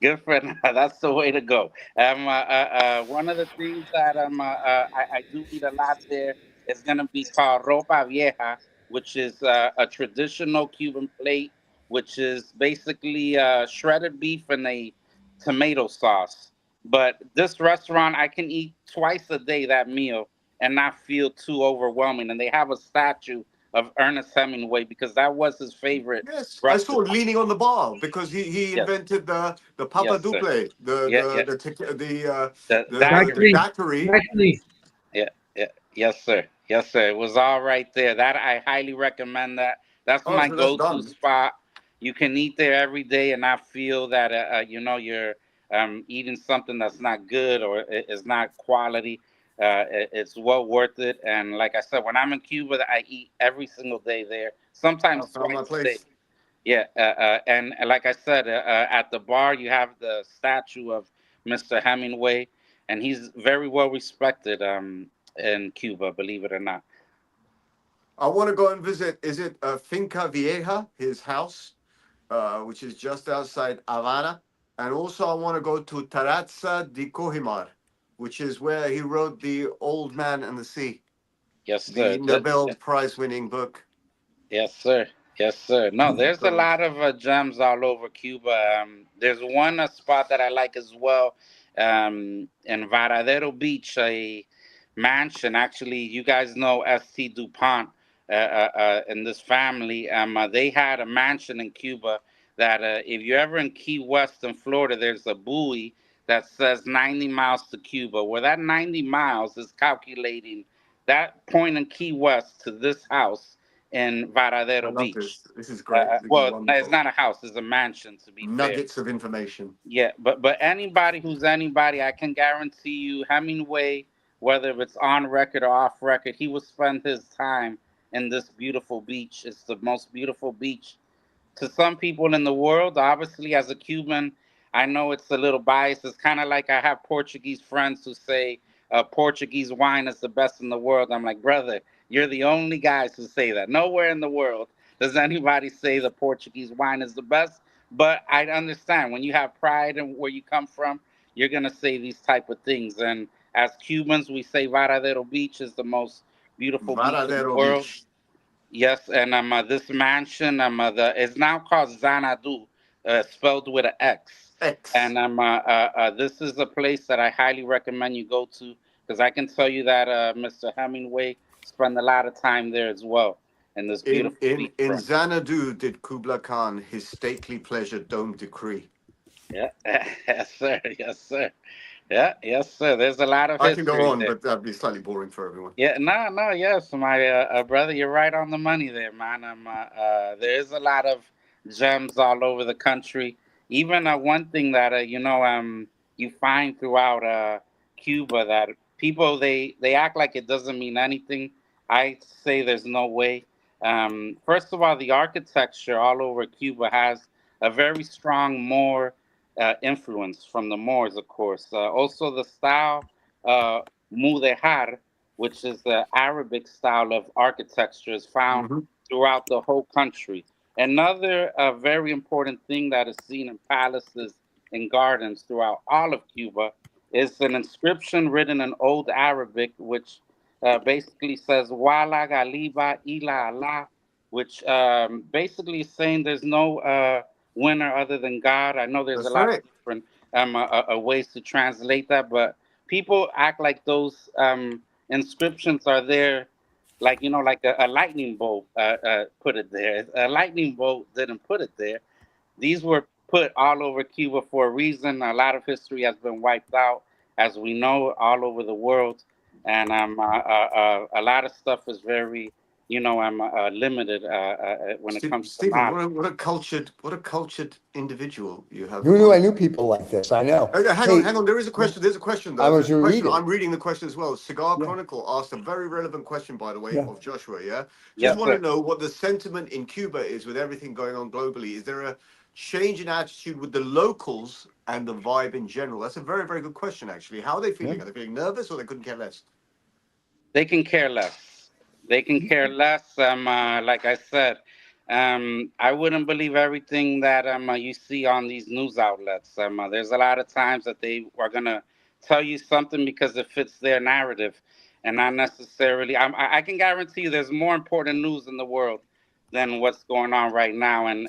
Good friend. That's the way to go. One of the things that I do eat a lot there is going to be called ropa vieja, which is a traditional Cuban plate, which is basically shredded beef and a tomato sauce. But this restaurant, I can eat twice a day that meal and not feel too overwhelming. And they have a statue of Ernest Hemingway because that was his favorite Yes, I saw restaurant. leaning on the bar because he Yes. invented the Papa Yes, sir. Duple, The the daiquiri. daiquiri. Exactly. Yeah, yeah, yes, sir. Yes, sir. It was all right there. That I highly recommend that. That's Oh, my so that's go-to done. spot. You can eat there every day and not feel that you're eating something that's not good or is not quality. It's well worth it. And like I said, when I'm in Cuba, I eat every single day there. I Sometimes found my twice a day. place. Yeah, and like I said, at the bar you have the statue of Mr. Hemingway, and he's very well respected in Cuba, believe it or not. I want to go and visit. Is it Finca Vieja, his house, which is just outside Havana? And also, I want to go to Tarazza di Kohimar, which is where he wrote The Old Man and the Sea, Yes, the sir. Nobel Prize-winning book. Yes, sir. Yes, sir. No, there's a So, lot of gems all over Cuba. There's one spot that I like as well, in Varadero Beach, a mansion. Actually, you guys know St. DuPont and this family. They had a mansion in Cuba that if you're ever in Key West in Florida, there's a buoy that says 90 miles to Cuba, where that 90 miles is calculating that point in Key West to this house in I Varadero love Beach. this. This is great. This is Well, no, it's wonderful. not a house; it's a mansion, to be fair. Nuggets of information. Yeah, but anybody who's anybody, I can guarantee you, Hemingway, whether it's on record or off record, he will spend his time in this beautiful beach. It's the most beautiful beach to some people in the world. Obviously, as a Cuban, I know it's a little biased. It's kind of like I have Portuguese friends who say Portuguese wine is the best in the world. I'm like, brother, you're the only guys who say that. Nowhere in the world does anybody say the Portuguese wine is the best. But I understand when you have pride in where you come from, you're gonna say these type of things. And as Cubans, we say Varadero Beach is the most beautiful beach in the Varadero world. Beach. Yes, and this mansion it's now called Xanadu, spelled with an X. X. And this is a place that I highly recommend you go to because I can tell you that Mr. Hemingway spent a lot of time there as well in this In beautiful in in beachfront. Xanadu did Kubla Khan his stately pleasure dome decree. Yeah, yes, sir. Yes, sir. Yeah, yes, sir. There's a lot of I can go history on, there. but that'd be slightly boring for everyone. Yeah, no, yes, my brother, you're right on the money there, man. There is a lot of gems all over the country. Even one thing that you find throughout Cuba that people they act like it doesn't mean anything. I say there's no way. First of all, the architecture all over Cuba has a very strong Moor influence from the Moors, of course. Also, the style. Mudejar, which is the Arabic style of architecture, is found Hmm. throughout the whole country. Another very important thing that is seen in palaces and gardens throughout all of Cuba is an inscription written in Old Arabic, which basically says "Wala Galiba Ila Allah," which basically is saying there's no winner other than God. I know there's a That's lot of right. different ways to translate that, but people act like those inscriptions are there, like like a lightning bolt put it there. A lightning bolt didn't put it there. These were put all over Cuba for a reason. A lot of history has been wiped out, as we know, all over the world, and a lot of stuff is very, limited when it comes to Stephen, knowledge. what a cultured individual you have. Who knew I knew people like this? I know. Hang Hey, on, hang on. There is a question. There's a question I though. was There's a question. reading. I'm reading the question as well. Cigar Yeah. Chronicle asked a very relevant question, by the way, Yeah. of Joshua. Yeah, just Yes, want to sir. know what the sentiment in Cuba is with everything going on globally. Is there a change in attitude with the locals and the vibe in general? That's a very, very good question, actually. How are they feeling? Yeah. Are they feeling nervous or they couldn't care less? They can care less. They can care less. Like I said, I wouldn't believe everything that you see on these news outlets. There's a lot of times that they are gonna tell you something because it fits their narrative, and not necessarily. I can guarantee you, there's more important news in the world than what's going on right now, and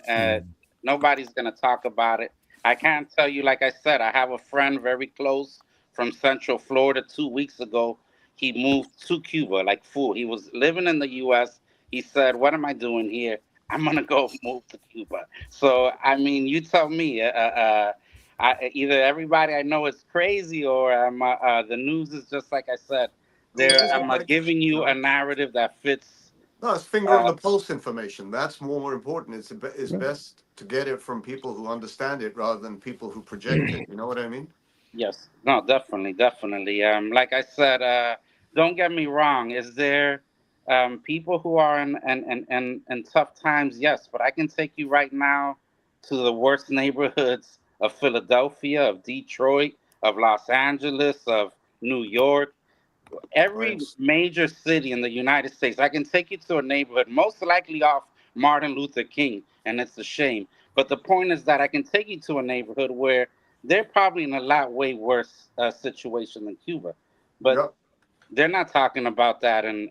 nobody's gonna talk about it. I can't tell you. Like I said, I have a friend very close from Central Florida 2 weeks ago. He moved to Cuba like full. He was living in the U.S. He said, "What am I doing here? I'm gonna go move to Cuba." So I mean, you tell me. Either everybody I know is crazy, or the news is just like I said. Well, They're here's the question. giving you a No? narrative that fits No, it's finger on the pulse information. That's more important. It's best to get it from people who understand it rather than people who project it. You know what I mean? Yes, no, definitely, definitely. Like I said, don't get me wrong. Is there people who are in tough times? Yes, but I can take you right now to the worst neighborhoods of Philadelphia, of Detroit, of Los Angeles, of New York. Every Yes. major city in the United States, I can take you to a neighborhood most likely off Martin Luther King, and it's a shame. But the point is that I can take you to a neighborhood where they're probably in a lot way worse situation than Cuba. But Yep. they're not talking about that in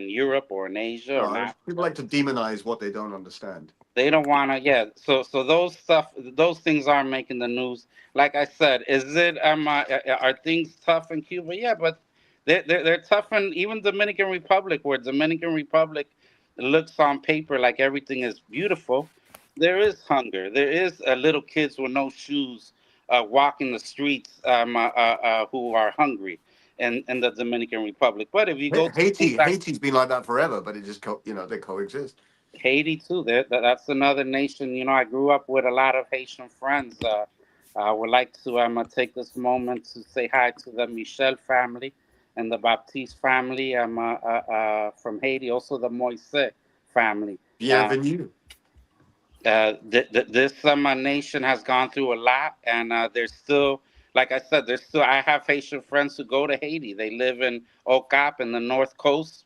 Europe or in Asia or No, not. people like to demonize what they don't understand. They don't want to, yeah. So those things are making the news. Like I said, are things tough in Cuba? Yeah, but they're tough in even Dominican Republic, where Dominican Republic looks on paper like everything is beautiful. There is hunger. There is little kids with no shoes walking the streets who are hungry in the Dominican Republic. But if you go to Haiti's been like that forever, but it just they coexist. Haiti too. That's another nation. You know, I grew up with a lot of Haitian friends. I would like to take this moment to say hi to the Michel family and the Baptiste family from Haiti. Also the Moise family. Bienvenue. This nation has gone through a lot, and there's still, like I said, there's still. I have Haitian friends who go to Haiti. They live in Okap in the North Coast,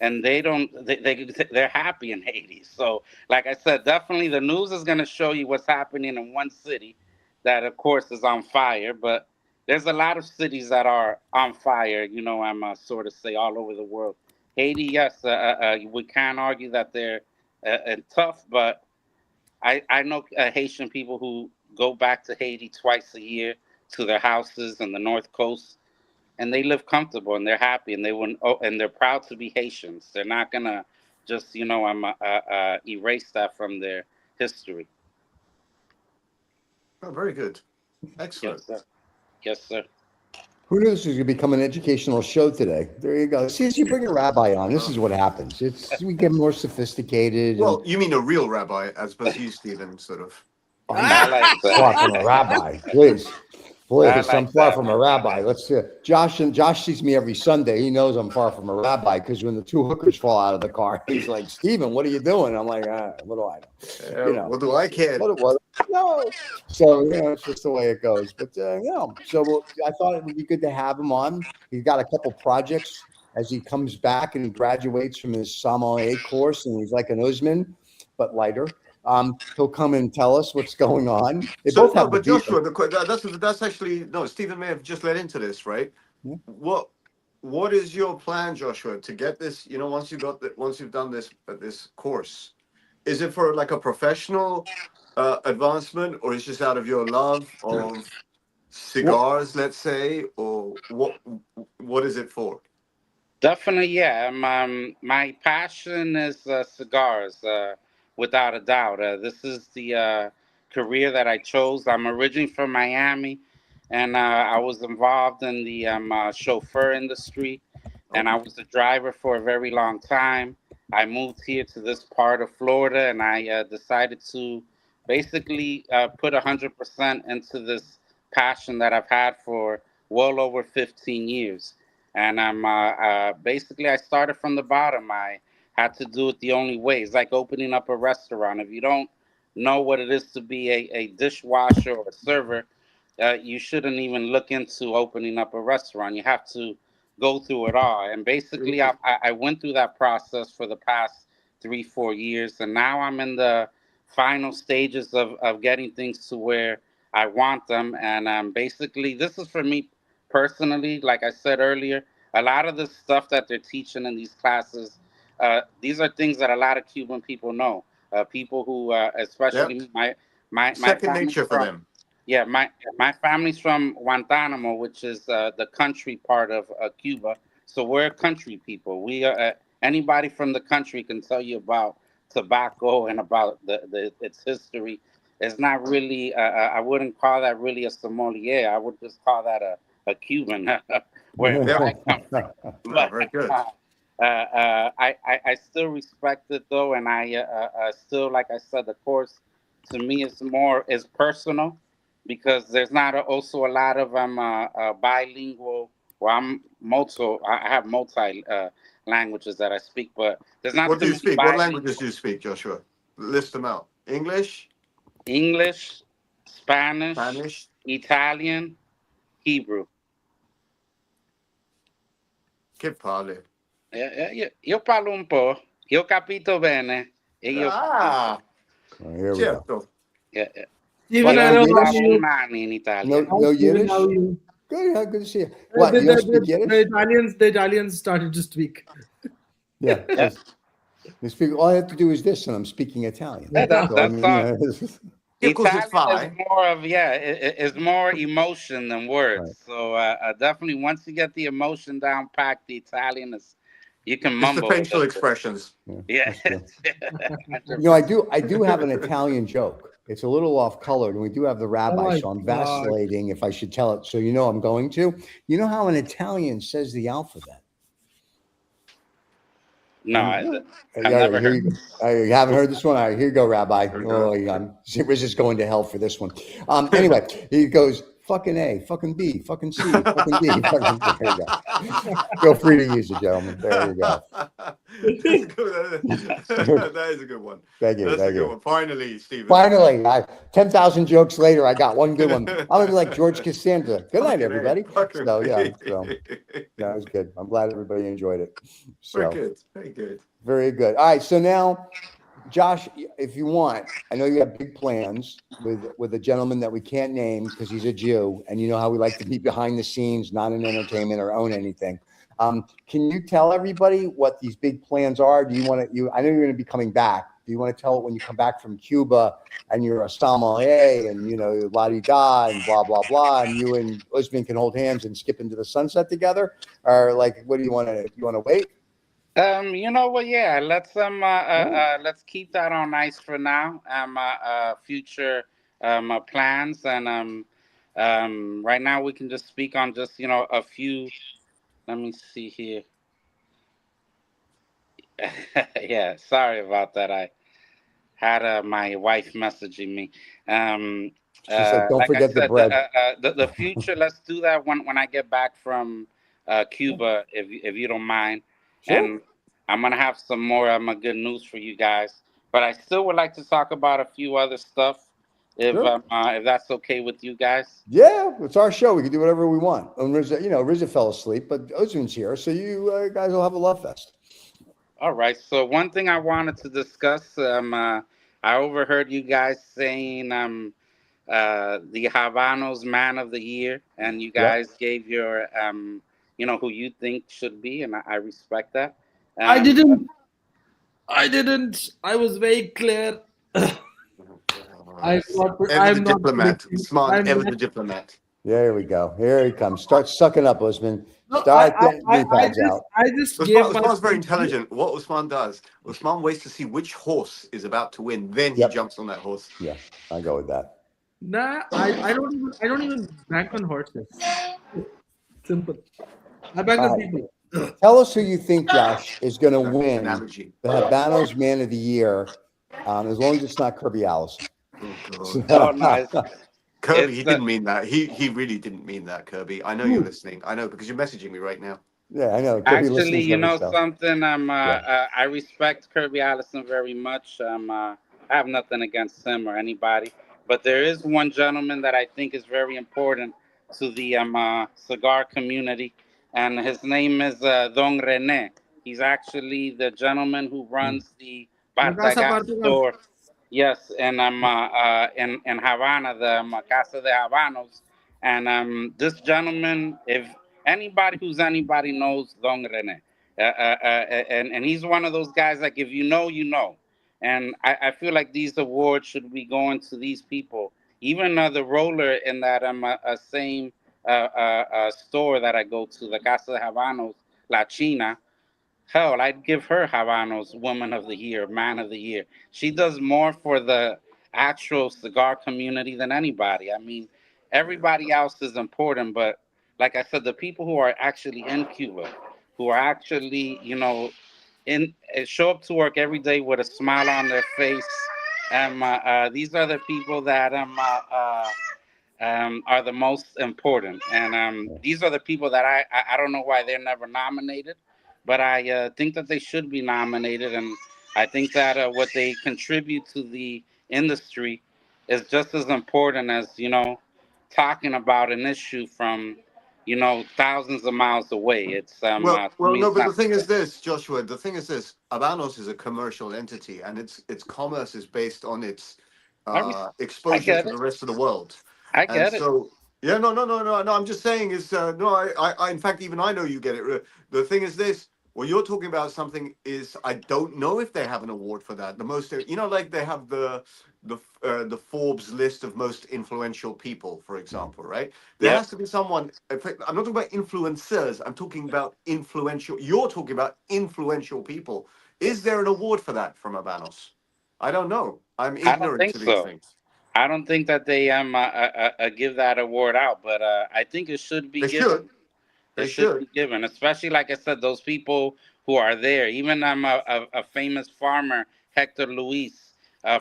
and they don't. They're happy in Haiti. So, like I said, definitely the news is going to show you what's happening in one city, that of course is on fire. But there's a lot of cities that are on fire. You know, I'm sort of say all over the world. Haiti, yes, we can't argue that they're tough, but I know Haitian people who go back to Haiti twice a year to their houses on the North Coast, and they live comfortable and they're happy and and they're proud to be Haitians. They're not gonna just erase that from their history. Oh, very good. Excellent. Yes, sir. Yes, sir. Who knew this was going to become an educational show today? There you go. See, as you bring a rabbi on, this is what happens. We get more sophisticated. Well, you mean a real rabbi, as opposed to you, Stephen, sort of. I like far that. from a rabbi, please. I Please, like I'm far that, from my a rabbi. friend. Let's see. Josh sees me every Sunday. He knows I'm far from a rabbi because when the two hookers fall out of the car, he's like, "Steven, what are you doing?" I'm like, "What do I know?" You know, What do I care? what? No. So it's just the way it goes. But so I thought it would be good to have him on. He's got a couple projects as he comes back and he graduates from his sommelier course, and he's like an Usman, but lighter. He'll come and tell us what's going on. They So both no, have the but beat. Joshua, that's actually no. Stephen may have just led into this, right? Yeah. What is your plan, Joshua, to get this? You know, once you've done this course, is it for like a professional advancement, or is it just out of your love of cigars, let's say, or what is it for? Definitely, yeah. My passion is cigars, without a doubt. This is the career that I chose. I'm originally from Miami, and I was involved in the chauffeur industry, and I was a driver for a very long time. I moved here to this part of Florida, and I decided to basically put 100% into this passion that I've had for well over 15 years. And I'm basically I started from the bottom. I had to do it the only way. It's like opening up a restaurant. If you don't know what it is to be a dishwasher or a server, you shouldn't even look into opening up a restaurant. You have to go through it all. And basically, I went through that process for the past 3-4 years, and now I'm in the final stages of getting things to where I want them. And basically, this is for me personally. Like I said earlier, a lot of the stuff that they're teaching in these classes, these are things that a lot of Cuban people know. People who, Yep. especially my Second family's nature for from, them. yeah, my family's from Guantanamo, which is the country part of Cuba. So we're country people. We are anybody from the country can tell you about tobacco and about its history. It's not really. I wouldn't call that really a sommelier. I would just call that a Cuban, where Yep. I come from. No, But very good. I still respect it though, and I still, like I said, the course to me is personal because there's not also a lot of bilingual. Well, I have multi languages that I speak, but there's not What too do you many speak? What languages bilingual. do you speak, Joshua? List them out. English, English, Spanish, Spanish. Italian, Hebrew. Che parli? Io parlo un po', io capito bene, e io capisco. Ah, Here we go. certo. Yeah, yeah. Steven, What, Io no hello, how are Yiddish? lavoravo you? un anno in No, Italia. Hi, no Steven, Yiddish? how are you? Good, good to see you. What, you don't speak Yiddish? The Italians started to speak. Yeah. Yeah. You speak, all I have to do is this, and I'm speaking Italian. Yeah, So, I that's mean, all. Che cosa Italian is fai? more of is more emotion than words. Right. So definitely, once you get the emotion down packed, the Italian is you can It's the mumble a facial little bit. expressions. Yeah. That's true. I do have an Italian joke. It's a little off colored, and we do have the rabbi, my so I'm God. vacillating if I should tell it. So I'm going to. You know how an Italian says the alphabet? No, I've Yeah, never here heard. you go. You haven't heard this one? All right, here you go, Rabbi. Here we go. We're just going to hell for this one. Anyway, he goes, fucking A, fucking B, fucking C, fucking D. Fucking, there you go. Feel free to use it, gentlemen. There you go. That's good. That is a good one. Thank you. That's a Thank good you. one. Finally, Stephen. Finally, 10,000 jokes later, I got one good one. I'm going to be like George Costanza. Good night, Fucking A, everybody. fucking So, yeah, A. that was good. I'm glad everybody enjoyed it. Very So, good. Very good. very good. All right. So now, Josh, if you want, I know you have big plans with a gentleman that we can't name because he's a Jew, and you know how we like to be behind the scenes, not in entertainment or own anything. Can you tell everybody what these big plans are? Do you want to? I know you're going to be coming back. Do you want to tell it when you come back from Cuba and you're a sommelier and la di da and blah blah blah, and you and Usman can hold hands and skip into the sunset together, or like, what do you want to? You want to wait? You know what? Yeah, let's keep that on ice for now. Future plans and right now we can just speak on just a few. Let me see here. Yeah, sorry about that. I had my wife messaging me. She said, "Don't Like I forget the said, bread." the future. Let's do that when I get back from Cuba, if you don't mind. Sure. And I'm gonna have some more good news for you guys. But I still would like to talk about a few other stuff, Sure. If that's okay with you guys. Yeah, it's our show. We can do whatever we want. And Rizza fell asleep, but Ozun's here, so you guys will have a love fest. All right. So one thing I wanted to discuss, I overheard you guys saying the Habanos Man of the Year, and you Yep. guys gave your who you think should be, and I respect that. I didn't. I was very clear. I'm Ever the not diplomat. predicting. Smart, I'm ever not- the diplomat. There we go. Here he comes. Start sucking up, Usman. No, Start getting knee pads out. I just gave my. Usman's very intelligent. What Usman does, Usman waits to see which horse is about to win. Then he Yep. jumps on that horse. Yeah, I go with that. Nah, I don't even bank on horses. Simple. I bank on people. Tell us who you think, Josh, is going to win Analogy. the Habanos Man of the Year, as long as it's not Kirby Allison. Oh, God. Oh, nice. Kirby, he didn't mean that. He really didn't mean that, Kirby. I know you're listening. I know because you're messaging me right now. Yeah, I know. Kirby Actually, listens you to every know show. something. I respect Kirby Allison very much. I have nothing against him or anybody, but there is one gentleman that I think is very important to the cigar community, and his name is Don Rene. He's actually the gentleman who runs the La Casa Bartagas Bartagas. store. Yes, and in Havana, the Casa de Habanos, and this gentleman, if anybody knows Don Rene, and he's one of those guys like if you know, you know, and I feel like these awards should be going to these people. Even the roller in that same store that I go to, the Casa de Habanos, La China. Hell, I'd give her Habanos Woman of the Year, Man of the Year. She does more for the actual cigar community than anybody. I mean, everybody else is important, but like I said, the people who are actually in Cuba, who are actually, show up to work every day with a smile on their face. These are the people that are the most important. And these are the people that I don't know why they're never nominated, but I think that they should be nominated. And I think that what they contribute to the industry is just as important as, talking about an issue from, thousands of miles away. It's well, me, no, it's but the not. thing is this, Joshua. The thing is this: Habanos is a commercial entity, and its commerce is based on its I exposure get to it. the rest of the world. I And get it. so, yeah, no. I'm just saying is no. In fact, even I know you get it. The thing is this: what you're talking about something is I don't know if they have an award for that. The most, like they have the Forbes list of most influential people, for example, right? There Yep. has to be someone. In fact, I'm not talking about influencers. I'm talking about influential. You're talking about influential people. Is there an award for that from Habanos? I don't know. I'm I don't ignorant think to these so. things. I don't think that they give that award out, but I think it should be They given. should. It They should should. be given, especially like I said, those people who are there. Even a famous farmer, Hector Luis,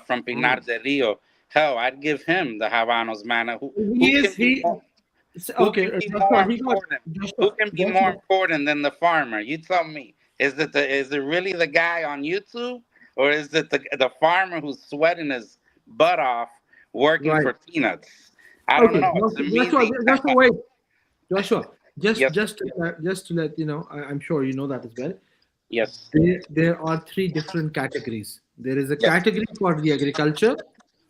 from Pinar Mm. de Rio. Hell, I'd give him the Habanos Man. Who He can is be he. more? Who Okay, can be more Joshua, he got important? Who Joshua. can be more Joshua. important than the farmer? You tell me. Is it really the guy on YouTube, or is it the farmer who's sweating his butt off working Right. for peanuts? I don't Okay, know. To me, Joshua. Joshua, wait. Joshua, yes, just to let you know, I'm sure you know that as well. yes, There are three different categories. There is a yes, category for the agriculture.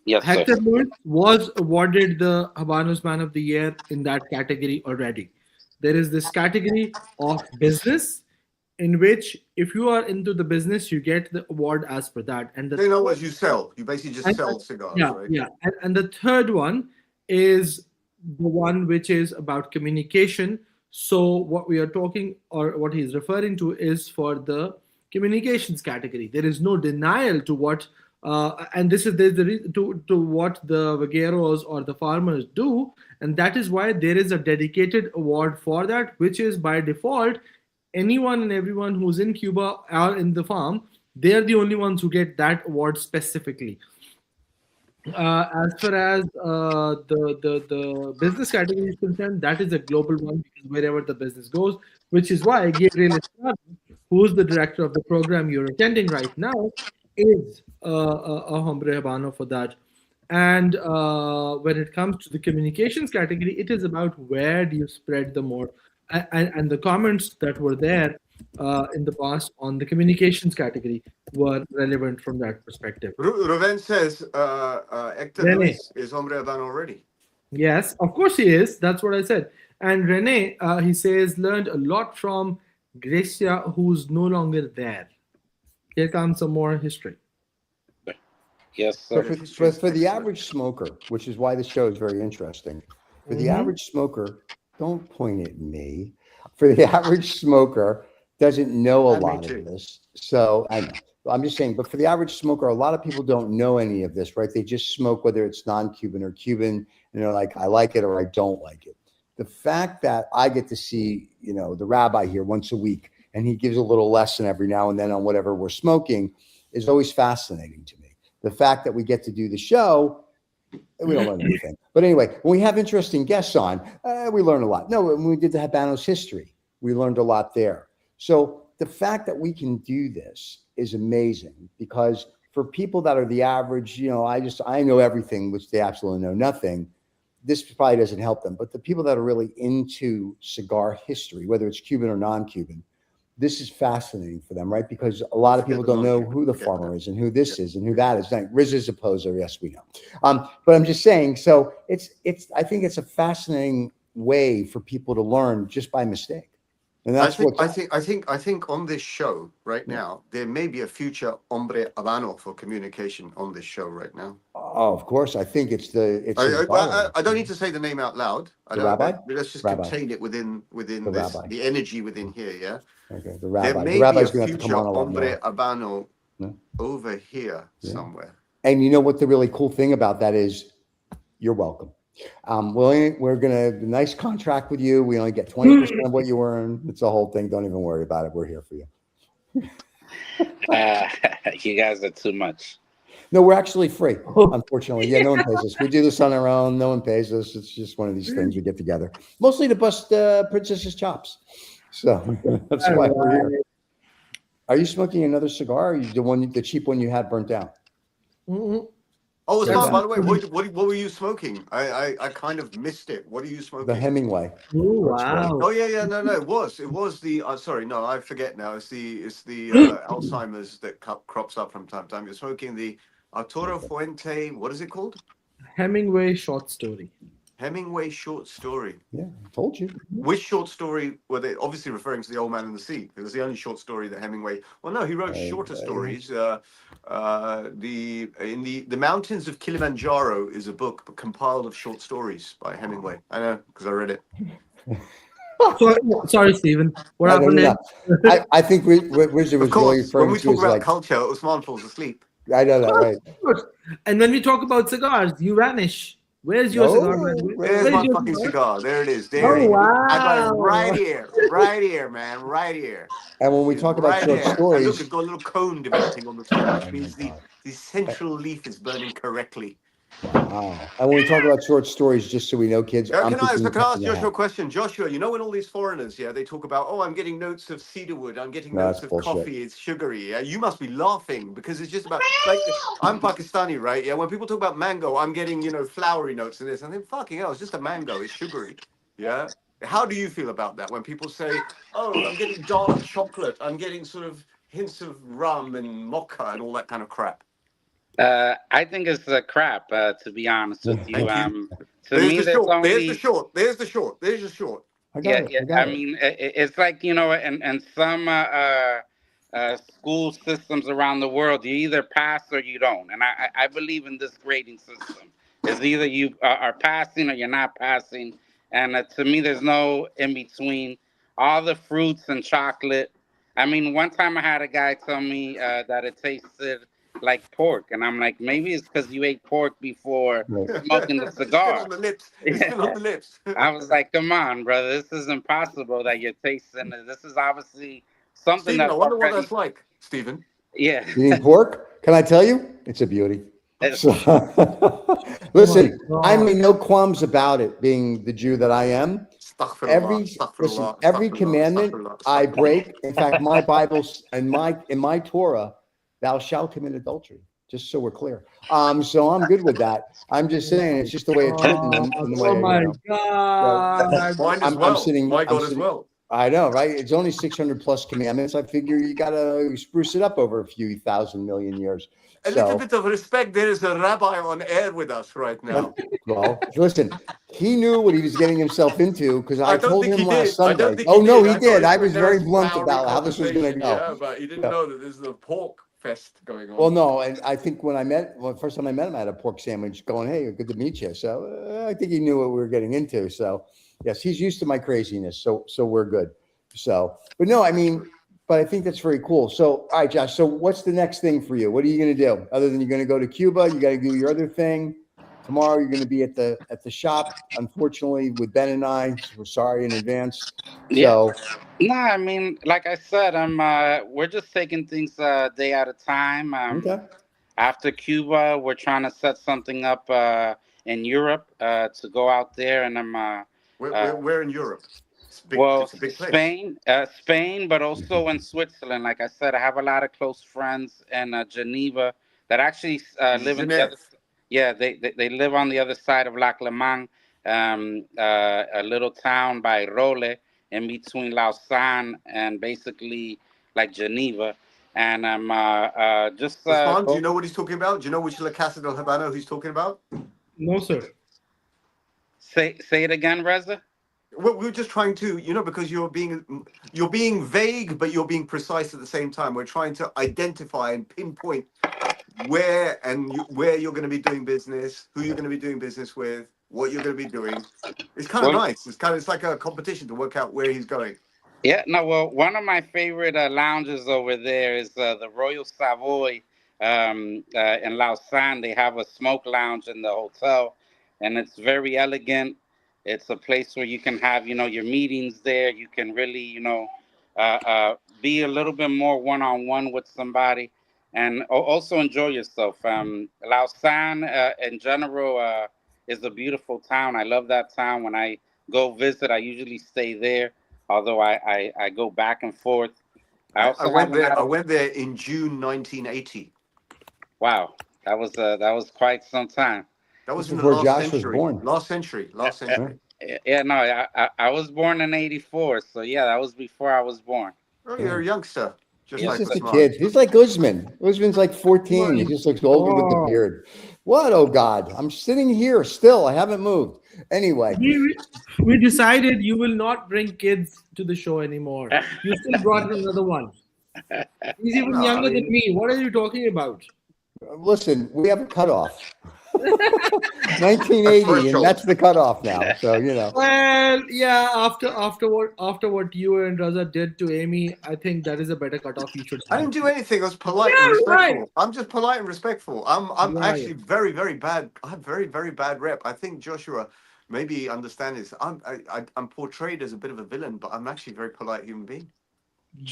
yes, sir. Hector Lewis was awarded the Habanos Man of the Year in that category already. There is this category of business, in which if you are into the business, you get the award as per that. And the They know third, what you sell. You basically just and, sell cigars, yeah, right? yeah, and the third one is the one which is about communication. So what we are talking, or what he's referring to, is for the communications category. There is no denial to what, and this is there's the to what the vaqueros or the farmers do, and that is why there is a dedicated award for that, which is by default anyone and everyone who's in Cuba or in the farm. They are the only ones who get that award specifically. As far as the business category is concerned, that is a global one, because wherever the business goes, which is why Gabriel Estrada, who's the director of the program you're attending right now, is a hombre habano for that. And when it comes to the communications category, it is about where do you spread the more. And the comments that were there in the past on the communications category were relevant from that perspective. Ruven says Hector Rene, Luis is hombre Habano already. yes, of course he is. That's what I said. And Rene, he says, learned a lot from Gracia, who's no longer there. Here comes some more history. Yes, So sir. for the average smoker, which is why the show is very interesting, for the average smoker, don't point at me. For the average smoker, doesn't know a And me lot too. of this. So I know. I'm just saying, but for the average smoker, a lot of people don't know any of this, right? They just smoke, whether it's non-Cuban or Cuban, and they're like, I like it or I don't like it. The fact that I get to see, the rabbi here once a week, and he gives a little lesson every now and then on whatever we're smoking, is always fascinating to me. The fact that we get to do the show, we don't learn anything. But anyway, when we have interesting guests on, we learn a lot. No, when we did the Habanos history, we learned a lot there. So the fact that we can do this is amazing, because for people that are the average, I know everything, which they absolutely know nothing. This probably doesn't help them. But the people that are really into cigar history, whether it's Cuban or non-Cuban, this is fascinating for them, right? Because a lot of people don't know who the farmer is and who this is and who that is. Now, Riz is a poser, yes, we know. But I'm just saying, so I think it's a fascinating way for people to learn just by mistake. And that's I think on this show right now, there may be a future hombre Habano for communication on this show right now. Oh, of course. I think it's I don't need to say the name out loud. Rabbi? Let's just Rabbi. contain it within The this, rabbi. the energy within here. Yeah. Okay, the There rabbi. may The be rabbi's a going to have to come future on a lot hombre more. Habano Yeah. over here Yeah. somewhere. And you know what the really cool thing about that is? You're welcome. We're gonna nice contract with you. We only get 20% of what you earn. It's a whole thing. Don't even worry about it. We're here for you. You guys are too much. No, we're actually free. Unfortunately, yeah, no one pays us. We do this on our own. No one pays us. It's just one of these things we get together, mostly to bust Princess's chops. So that's why we're here. Are you smoking another cigar? Or the cheap one you had burnt out? Mm-hmm. Oh, Osman, by the way, what were you smoking? I kind of missed it. What are you smoking? The Hemingway. Oh, wow. Oh yeah, no, it was the. Sorry, no, I forget now. It's the Alzheimer's that crops up from time to time. You're smoking the Arturo Fuente. What is it called? Hemingway short story. Hemingway short story. Yeah, I told you. Which short story were they? Obviously referring to The Old Man and the Sea. It was the only short story that Hemingway. Well, no, he wrote shorter stories. The Mountains of Kilimanjaro is a book compiled of short stories by Hemingway. I know because I read it. Sorry, Stephen. What happened? I think Wizard was really referring when we to talk as about like culture, Usman falls asleep. I know that, right? And when we talk about cigars, you vanish. Where's your cigar? There's my fucking cigar. There it is. There it is. Wow. I got it right here, man, right here. And when we talk about short stories, look, it's got a little cone developing on the top, which means the central leaf is burning correctly. Wow. And when we talk about short stories, just so we know, kids, can I ask Joshua a question? Joshua, you know when all these foreigners, they talk about, I'm getting notes of cedarwood, I'm getting notes of coffee, it's sugary. Yeah, you must be laughing because it's just about like I'm Pakistani, right? Yeah, when people talk about mango, I'm getting flowery notes in this, and then fucking hell, it's just a mango, it's sugary. Yeah. How do you feel about that when people say, I'm getting dark chocolate, I'm getting sort of hints of rum and mocha and all that kind of crap? I think it's crap, to be honest with you. Thank you. There's the short. I mean, it's like, and some school systems around the world, you either pass or you don't. And I believe in this grading system. It's either you are passing or you're not passing. And to me, there's no in between. All the fruits and chocolate. I mean, one time I had a guy tell me that it tasted like pork, and I'm like, maybe it's because you ate pork before smoking the cigar. It's still on the lips. I was like, come on, brother, this is impossible that you're tasting it. This is obviously something Stephen, that's I wonder what that's like, Stephen. Yeah. You eat pork? Can I tell you? It's a beauty. Listen, I mean, no qualms about it. Being the Jew that I am, every commandment I break. In fact, my Bible's in my Torah, thou shalt commit adultery. Just so we're clear. So I'm good with that. I'm just saying it's just the way it's written. God! I'm sitting. My God as well. I know, right? It's only 600 plus commandments. I figure you got to spruce it up over a few thousand million years. A little bit of respect. There is a rabbi on air with us right now. Well, listen, he knew what he was getting himself into because I told him last Sunday. Oh, no, he did. I was very blunt about how this was going to go. Yeah, but he didn't know that this is a pork fest going on. Well, no, and I think first time I met him, I had a pork sandwich going, hey, good to meet you. So I think he knew what we were getting into. So yes, he's used to my craziness. So we're good. So, but no, I mean, but I think that's very cool. So, all right, Josh, so what's the next thing for you? What are you going to do? Other than you're going to go to Cuba, you got to do your other thing. Tomorrow, you're going to be at the shop, unfortunately, with Ben and I. So we're sorry in advance. So, no, I mean, like I said, we're just taking things a day at a time. okay. After Cuba, we're trying to set something up in Europe to go out there, and where in Europe? It's a big place. Spain, but also in Switzerland. Like I said, I have a lot of close friends in Geneva that actually live in the other. Yeah, they live on the other side of Lac Le Mans, a little town by Role, in between Lausanne and basically like Geneva. And I'm just. Do you know what he's talking about? Do you know which La Casa del Habano he's talking about? No, sir. Say it again, Reza. Well, we're just trying to, because you're being vague, but you're being precise at the same time. We're trying to identify and pinpoint where you're going to be doing business, who you're going to be doing business with, what you're going to be doing. It's kind of nice. It's like a competition to work out where he's going. Yeah, no, well, one of my favorite lounges over there is the Royal Savoy in Lausanne. They have a smoke lounge in the hotel. and it's very elegant. It's a place where you can have, your meetings there. You can really, be a little bit more one-on-one with somebody, and also enjoy yourself. Lausanne, in general, is a beautiful town. I love that town. When I go visit, I usually stay there, although I go back and forth. I I also went have there. I another. went there in June 1980. Wow, that was quite some time. That This was is in the where last Josh was century. born. Last century. Last Uh, century. Yeah, no, I was born in '84, so yeah, that was before I was born. Oh, you're a youngster, just He's Yes, like just sir. a Usman. kid. He's like Usman. Usman's like 14. He just looks older with the Oh, beard. What? Oh God! I'm sitting here still. I haven't moved. Anyway, we decided you will not bring kids to the show anymore. You still brought in another one. He's even No, I younger than mean, me. What are you talking about? listen, we have a cutoff. a 1980, and threshold. that's the cutoff now. So Well, yeah. After what you and Raza did to Amy, I think that is a better cutoff you should I have. didn't do anything. I was polite and Yeah, right. respectful. I'm just polite and respectful. I'm Right. actually very, very bad. I have very, very bad rep. I think Joshua maybe understand this. I'm portrayed as a bit of a villain, but I'm actually a very polite human being.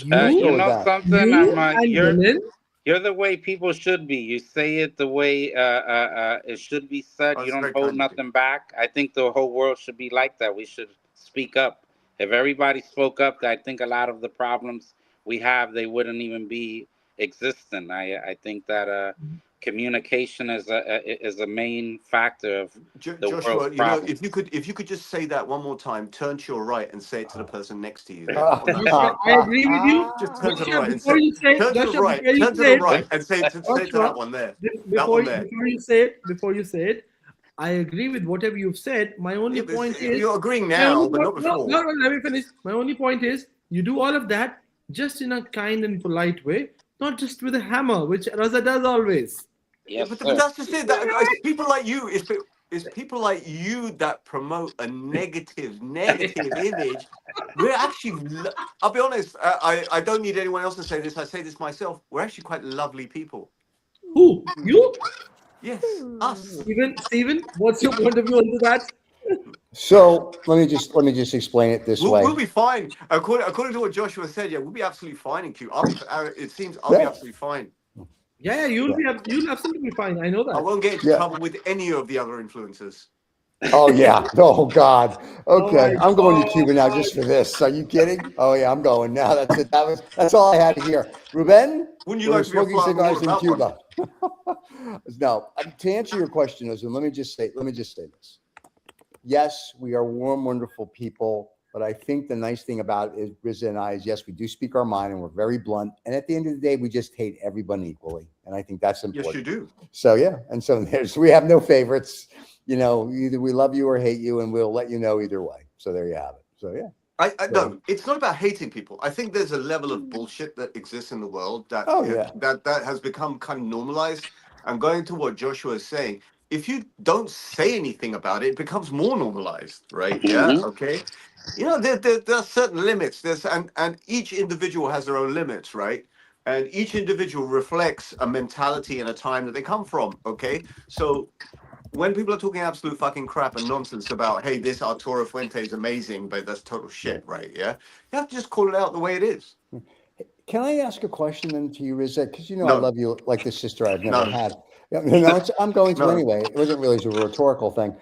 let's You, go You with know that. something? you and You're Dylan. you're the way people should be. You say it the way it should be said. Oh, You it's don't very hold kind of you. nothing back. I think the whole world should be like that. We should speak up. If everybody spoke up, I think a lot of the problems we have, they wouldn't even be existent. I think that communication is a main factor of the world's Joshua, problems. if you could just say that one more time, turn to your right and say it to the person next to you on that Joshua, screen. I agree with you. Just turn to the Joshua, right and before say, you say, turn to the Joshua, right, before you turn to say the it, right, and say to Joshua, that one there, that before one there. I agree with whatever you've said. My only Yeah, but point is, you're agreeing my only now, but not no, before. no, no, let me finish. My only point is, you do all of that just in a kind and polite way, not just with a hammer, which Raza does always. Yeah, Yes, but sir. that's just it. It's people like you. It's people like you that promote a negative image. We're actually. I'll be honest. I don't need anyone else to say this. I say this myself. We're actually quite lovely people. Who? You? Yes, us. Steven, what's your point of view on that? So let me just explain it this way. We'll be fine. According to what Joshua said, yeah, we'll be absolutely fine in Cuba. It seems I'll be Yeah, absolutely fine. Yeah, you'll absolutely be fine. I know I that. won't get into yeah. trouble with any of the other influencers. Oh yeah. Oh God. Oh my Okay, I'm going to God. Cuba now just for this. Are you kidding? Oh yeah, I'm going now. That's it. That's all I had to hear. Ruben, Wouldn't you we're like to be a smoking fly on the wall cigars in about one? Cuba. No, to answer your question, Osman, let me just say this. Yes, we are warm, wonderful people, but I think the nice thing about it is Riza and I is yes, we do speak our mind and we're very blunt. And at the end of the day, we just hate everyone equally, and I think that's important. Yes, you do. So yeah, and so we have no favorites. Either we love you or hate you, and we'll let you know either way. So there you have it. So yeah. No, it's not about hating people. I think there's a level of bullshit that exists in the world that Oh yeah. that has become kind of normalized. And going to what Joshua is saying, if you don't say anything about it, it becomes more normalized, right? Yeah. Hmm. Okay. There are certain limits. And each individual has their own limits, right? And each individual reflects a mentality and a time that they come from. Okay. So when people are talking absolute fucking crap and nonsense about, hey, this Arturo Fuente is amazing, but that's total shit, right? Yeah. You have to just call it out the way it is. Can I ask a question then to you, Riza? Because I No, love you like the sister I've never no, had. Yeah, no, I'm going to no. anyway. It wasn't really a rhetorical thing.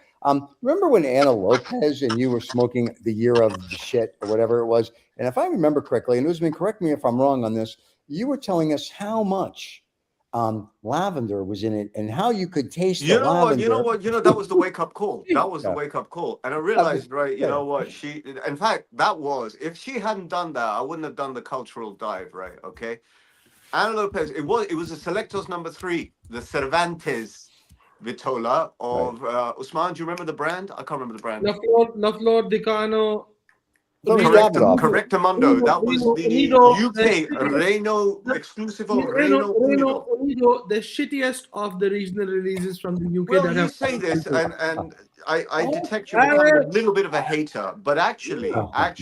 Remember when Anna Lopez and you were smoking the year of the shit or whatever it was? And if I remember correctly, and Usman, correct me if I'm wrong on this, you were telling us how much lavender was in it and how you could taste the You know what? lavender. That was the wake up call. That was the Yeah, wake up call. And I I'm just realized, right, you yeah. know what? In fact, if she hadn't done that, I wouldn't have done the cultural dive, right? Okay. Ana Lopez, it was a Selectos number 3, the Cervantes Vitola of Usman. Do you remember the brand? I can't remember the brand. La Flor Decano. That was Correct, Davidoff. Correctamundo. That was the UK Reino Exclusivo Reino Unido. Unido, the shittiest of the regional releases from the UK Well, that you have. say this, and I detect you're becoming a Alex! little bit of a hater, but actually, Oh, my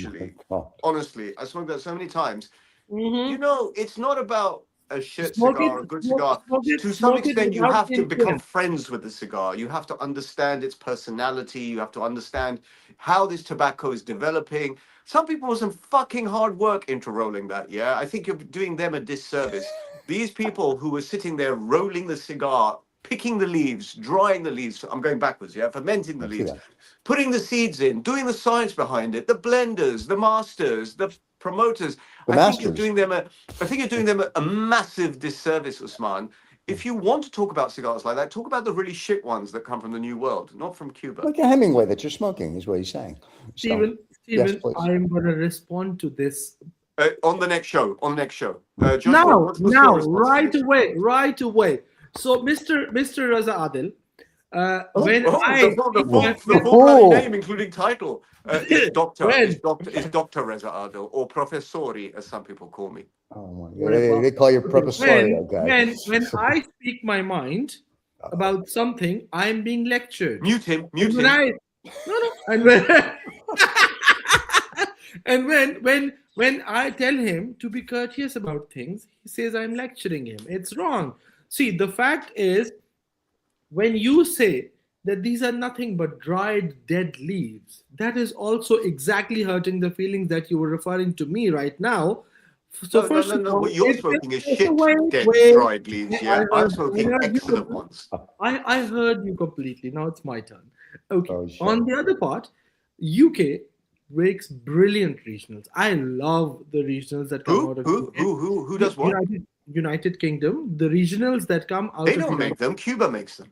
God. honestly, I smoked that so many times. Mhm. It's not about a shit Smoke cigar, it, a good smoke- cigar, smoke it- to some smoke it extent, you without have to become influence. friends with the cigar. You have to understand its personality. You have to understand how this tobacco is developing. Some people put some fucking hard work into rolling that. Yeah, I think you're doing them a disservice. These people who were sitting there rolling the cigar, picking the leaves, drying the leaves. I'm going backwards. Yeah, fermenting the I see leaves, that. putting the seeds in, doing the science behind it. The blenders, the masters, the promoters. The I think you're masters. doing them a massive disservice, Usman. If you want to talk about cigars like that, talk about the really shit ones that come from the New World, not from Cuba. Like a Hemingway that you're smoking is what he's saying. Steven, yes, please. I'm going to respond to this. On the next show. Joshua, Now, what's your response to this? right away. So, Mr. Raza Adil, The full bloody name, including title, is Doctor Reza Adil, or Professori, as some people call me. Oh my God. They call you Professori, okay. When I speak my mind about something, I'm being lectured. Mute him. And when I tell him to be courteous about things, he says I'm lecturing him. It's wrong. See, the fact is, when you say that these are nothing but dried dead leaves, that is also exactly hurting the feelings that you were referring to me right now. So no. What you're smoking is shit, dead, dried leaves. Yeah, I'm smoking excellent ones. I heard you completely. Now it's my turn. Okay. Oh, shit. On the other part, UK makes brilliant regionals. I love the regionals that come out of UK. Who does what? United Kingdom. The regionals that come out. They don't make them. Cuba makes them.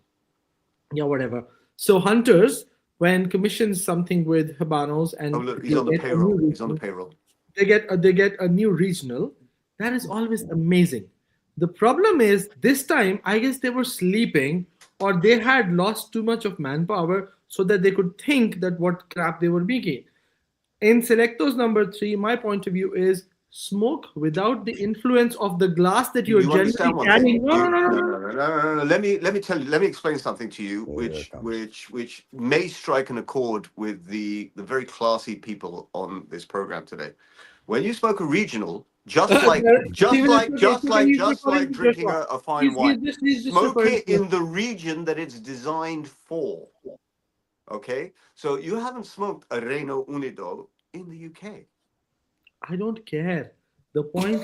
Yeah, whatever. So Hunters, when commissions something with Habanos and he's on the payroll. He's on the payroll. They get a new regional. That is always amazing. The problem is this time, I guess they were sleeping or they had lost too much of manpower so that they could think that what crap they were making. In Selectos number 3, my point of view is smoke without the influence of the glass that you're generally carrying. No. Let me explain something to you, which may strike an accord with the very classy people on this program today. When you smoke a regional, just like drinking a fine wine, smoke it in the region that it's designed for. Okay, so you haven't smoked a Reino Unido in the UK. I don't care. The point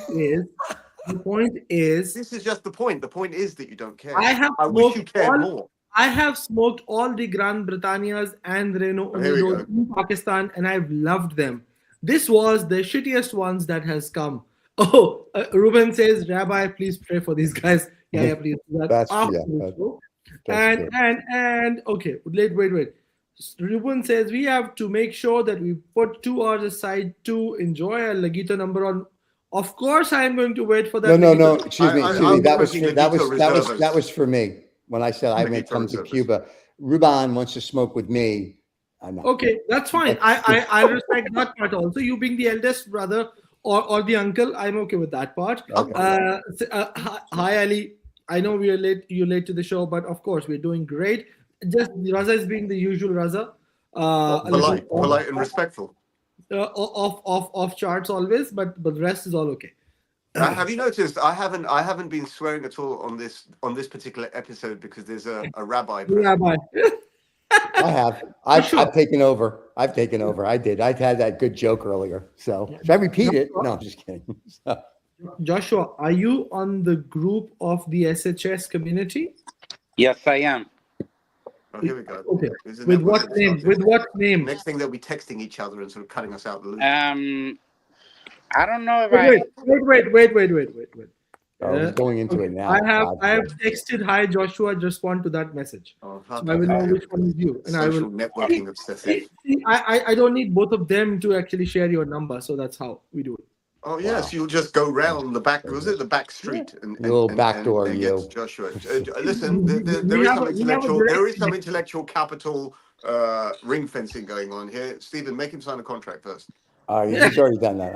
is. This is just the point. The point is that you don't care. I wish you cared more. I have smoked all the Gran Britannias and Reino Unidos in Pakistan, and I've loved them. This was the shittiest ones that has come. Oh, Ruben says, Rabbi, please pray for these guys. Yeah, please do that. And okay, wait. Ruben says we have to make sure that we put 2 hours aside to enjoy a Lagito number on. Of course, I am going to wait for that. No. Excuse me. That was for me when I said I may come to Cuba. Ruben wants to smoke with me. Okay, that's fine. I respect that part also. You being the eldest brother or the uncle, I'm okay with that part. Okay. Hi Ali. I know we are late. You're late to the show, but of course we're doing great. Just Raza is being the usual Raza. Polite and respectful. Off charts always, but the rest is all okay. Have you noticed? I haven't been swearing at all on this particular episode because there's a rabbi. Rabbi. I have. I've taken over. I did. I had that good joke earlier. So should I repeat it? No, I'm just kidding. Joshua, are you on the group of the SHS community? Yes, I am. Oh, here we go. Okay. With what name? With what name? Next thing they'll be texting each other and sort of cutting us out the loop. I don't know if Wait. He's going into it now. I have texted hi Joshua. Respond to that message. So I will know which one is you. And social networking obsessive. I don't need both of them to actually share your number. So that's how we do it. Oh yes, you'll just go round the back. Was it the back street? And little back door, you. Joshua, listen. There is some intellectual capital ring fencing going on here. Stephen, make him sign a contract first. He's already done that.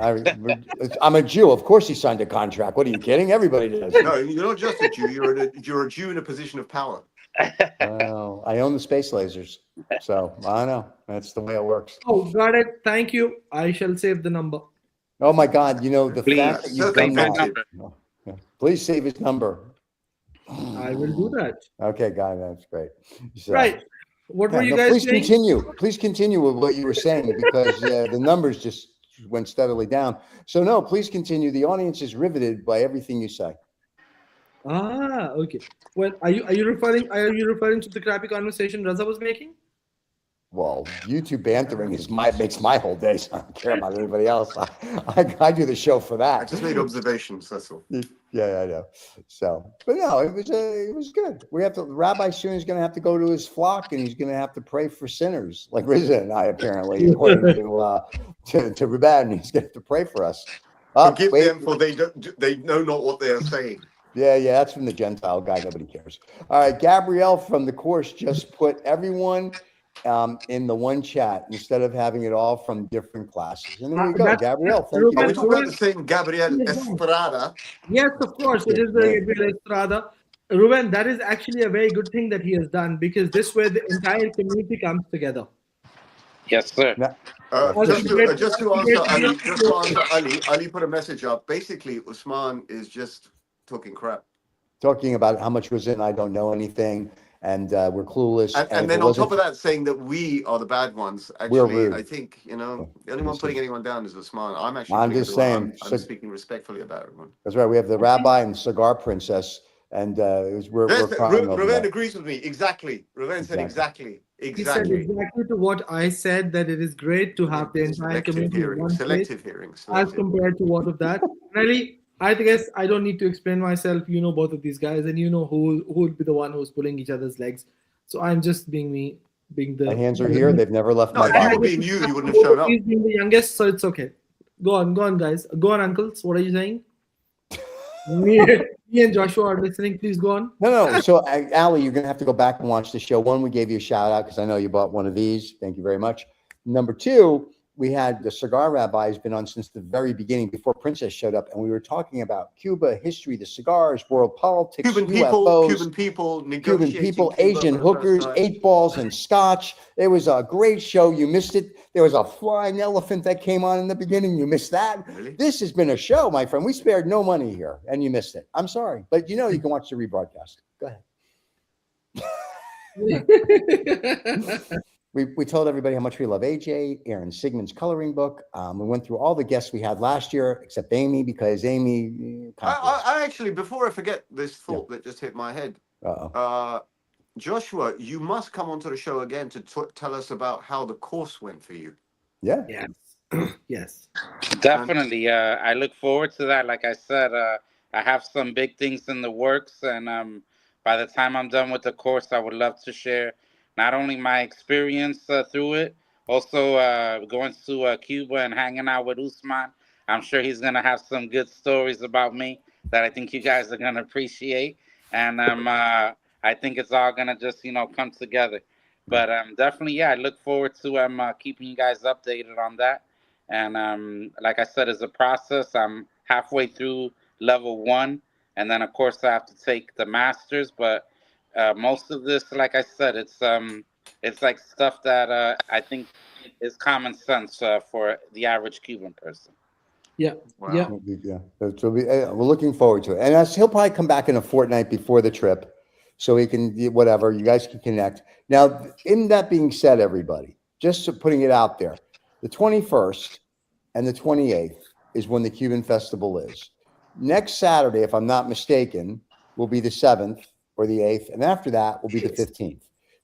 I'm a Jew. Of course, he signed a contract. What are you kidding? Everybody does. No, you're not just a Jew. You're a Jew in a position of power. Well, I own the space lasers, so I know that's the way it works. Oh, got it. Thank you. I shall save the number. Oh my God! You know the fact that you've done that. Please save his number. I will do that. Okay, guy, that's great. So, Right. What were yeah, you no, guys please saying? continue. Please continue with what you were saying because the numbers just went steadily down. So no, please continue. The audience is riveted by everything you say. Okay. Well, are you referring to the crappy conversation Raza was making? Well, YouTube bantering makes my whole day, so I don't care about anybody else. I do the show for that. I just made observations. That's all. Yeah, I know. So, but no, it was good. Rabbi soon is going to have to go to his flock, and he's going to have to pray for sinners, like Riza and I, apparently, according to Ruben. He's going to have to pray for us. Forgive them, for they know not what they are saying. Yeah, that's from the Gentile guy. Nobody cares. All right, Gabrielle from the course just put everyone in the one chat instead of having it all from different classes. And there you go, Gabrielle. Thank you. Are we talking about the same Gabriel Estrada? Yes, of course. It is the Gabriel Estrada. Ruben, that is actually a very good thing that he has done because this way the entire community comes together. Yes, sir. Just to answer Ali, Ali put a message up. Basically, Usman is just talking crap. Talking about how much was in, I don't know anything, and we're clueless. And then on top of that, saying that we are the bad ones. Actually, I think, the only one putting anyone down is Usman. I'm just saying. I'm speaking respectfully about everyone. That's right. We have the rabbi and Cigar Princess, and we're crying over Ruben that. agrees with me. Exactly. Ruben said exactly. He said exactly to what I said, that it is great to have the entire community in one place, as compared to what of that. Really, I guess I don't need to explain myself. You know both of these guys, and you know who would be the one who's pulling each other's legs. So I'm just being me, being the. My hands are here. They've never left my body. Being you wouldn't have shown up. He's being the youngest, so it's okay. Go on, guys. Go on, uncles. What are you saying? Me and Joshua are listening. Please go on. No. So, Ali, you're going to have to go back and watch the show. One, we gave you a shout out because I know you bought one of these. Thank you very much. Number two, we had the Cigar Rabbi has been on since the very beginning, before Princess showed up, and we were talking about Cuba, history, the cigars, world politics, UFOs, Cuban people, Asian hookers, 8 balls, and scotch. It was a great show. You missed it. There was a flying elephant that came on in the beginning. You missed that. Really? This has been a show, my friend. We spared no money here, and you missed it. I'm sorry, but you can watch the rebroadcast. Go ahead. We told everybody how much we love AJ, Aaron Sigmund's coloring book. We went through all the guests we had last year, except Amy, because Amy. I actually, before I forget this thought that just hit my head. Joshua, you must come onto the show again to tell us about how the course went for you. Yeah. Yes. Yes. Definitely. I look forward to that. Like I said, I have some big things in the works, and by the time I'm done with the course, I would love to share not only my experience through it, also going to Cuba and hanging out with Usman. I'm sure he's going to have some good stories about me that I think you guys are going to appreciate. And I think it's all going to just, come together. But definitely, I look forward to keeping you guys updated on that. And like I said, it's a process. I'm halfway through level 1. And then, of course, I have to take the masters. But most of this, like I said, it's like stuff that I think is common sense for the average Cuban person. Yeah. Wow. Yeah. So we're looking forward to it. And he'll probably come back in a fortnight before the trip, so he can whatever. You guys can connect. Now, in that being said, everybody, just putting it out there, the 21st and the 28th is when the Cuban Festival is. Next Saturday, if I'm not mistaken, will be the 7th. Or the 8th, and after that will be the 15th.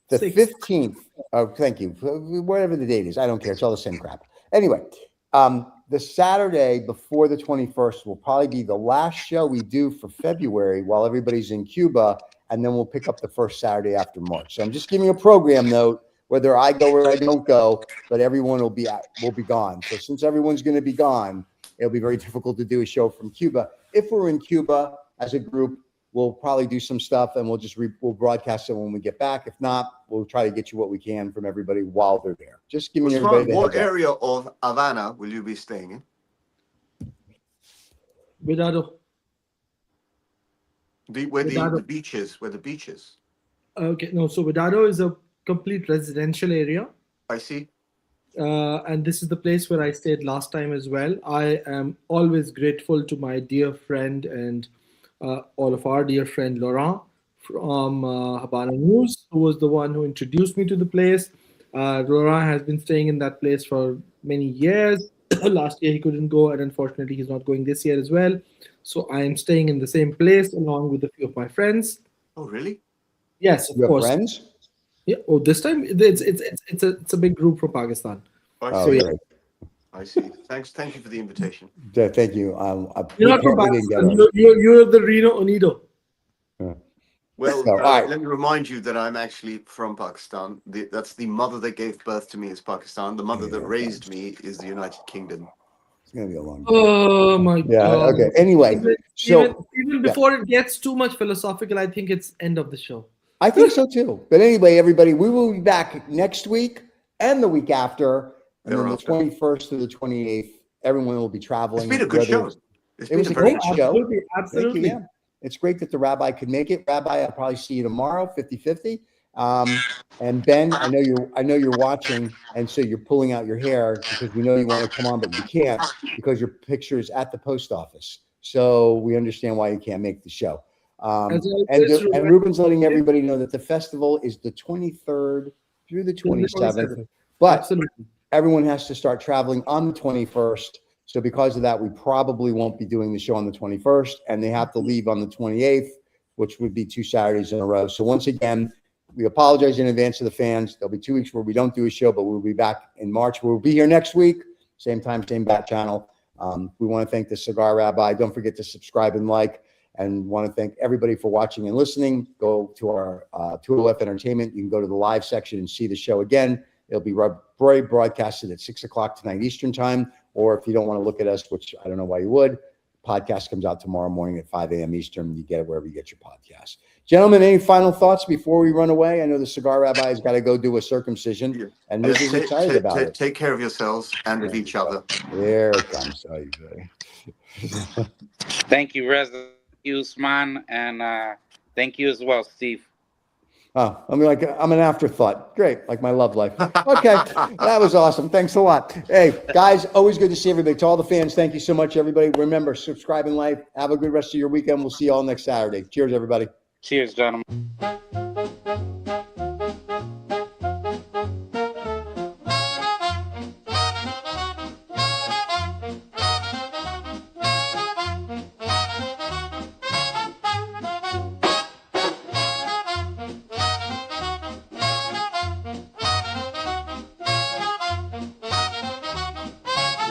The 15th, oh, thank you. Whatever the date is, I don't care. It's all the same crap. Anyway, the Saturday before the 21st will probably be the last show we do for February while everybody's in Cuba, and then we'll pick up the first Saturday after March. So I'm just giving you a program note, whether I go or I don't go, but everyone will be gone. So since everyone's going to be gone, it'll be very difficult to do a show from Cuba. If we're in Cuba as a group, we'll probably do some stuff, and we'll broadcast it when we get back. If not, we'll try to get you what we can from everybody while they're there. Just give me everybody. What area of Havana will you be staying in? Vedado. Where the beaches? Okay, no. So Vedado is a complete residential area. I see. And this is the place where I stayed last time as well. I am always grateful to my dear friend and all of our dear friend Laurent from Habano News, who was the one who introduced me to the place. Laurent has been staying in that place for many years. Last year he couldn't go, and unfortunately he's not going this year as well. So I am staying in the same place along with a few of my friends. Oh, really? Yes, of Your course. friends? Yeah. Oh, this time it's a big group from Pakistan. I see. Great. I see. Thank you for the invitation. Thank you. You're not from we didn't get Pakistan. on. You're the Reno Onido. Well, So, all right. let me remind you that I'm actually from Pakistan. That's the mother that gave birth to me is Pakistan. The mother that raised me is the United Kingdom. It's gonna be a long day. Oh my Yeah. God. Okay. Anyway, so Even before it gets too much philosophical, I think it's end of the show. I think so too. But anyway, everybody, we will be back next week and the week after, and then the 21st to the 28th. Everyone will be traveling. It's been a good show. It was a great show. Absolutely. Absolutely. Thank you, yeah. It's great that the rabbi could make it. Rabbi, I'll probably see you tomorrow, 50-50. And Ben, I know you're watching, and so you're pulling out your hair because we know you want to come on, but you can't because your picture is at the post office. So we understand why you can't make the show. And Ruben's letting everybody know that the festival is the 23rd through the 27th. But Absolutely. everyone has to start traveling on the 21st. So because of that, we probably won't be doing the show on the 21st, and they have to leave on the 28th, which would be 2 Saturdays in a row. So once again, we apologize in advance to the fans. There'll be 2 weeks where we don't do a show, but we'll be back in March. We'll be here next week, same time, same bat channel. We want to thank the Cigar Rabbi. Don't forget to subscribe and like, and want to thank everybody for watching and listening. Go to our 2LF Entertainment. You can go to the live section and see the show again. It'll be broadcasted at 6 o'clock tonight Eastern time. Or if you don't want to look at us, which I don't know why you would, podcast comes out tomorrow morning at 5 a.m. Eastern. You get it wherever you get your podcast. Gentlemen, any final thoughts before we run away? I know the Cigar Rabbi has got to go do a circumcision, and this is excited about it. Take care of yourselves and of each other. There it comes. Thank you, Reza. Thank you, Usman, and thank you as well, Steve. Oh, I'm an afterthought. Great, like my love life. Okay, that was awesome. Thanks a lot. Hey, guys, always good to see everybody. To all the fans, thank you so much, everybody. Remember, subscribe and like. Have a good rest of your weekend. We'll see you all next Saturday. Cheers, everybody. Cheers, gentlemen.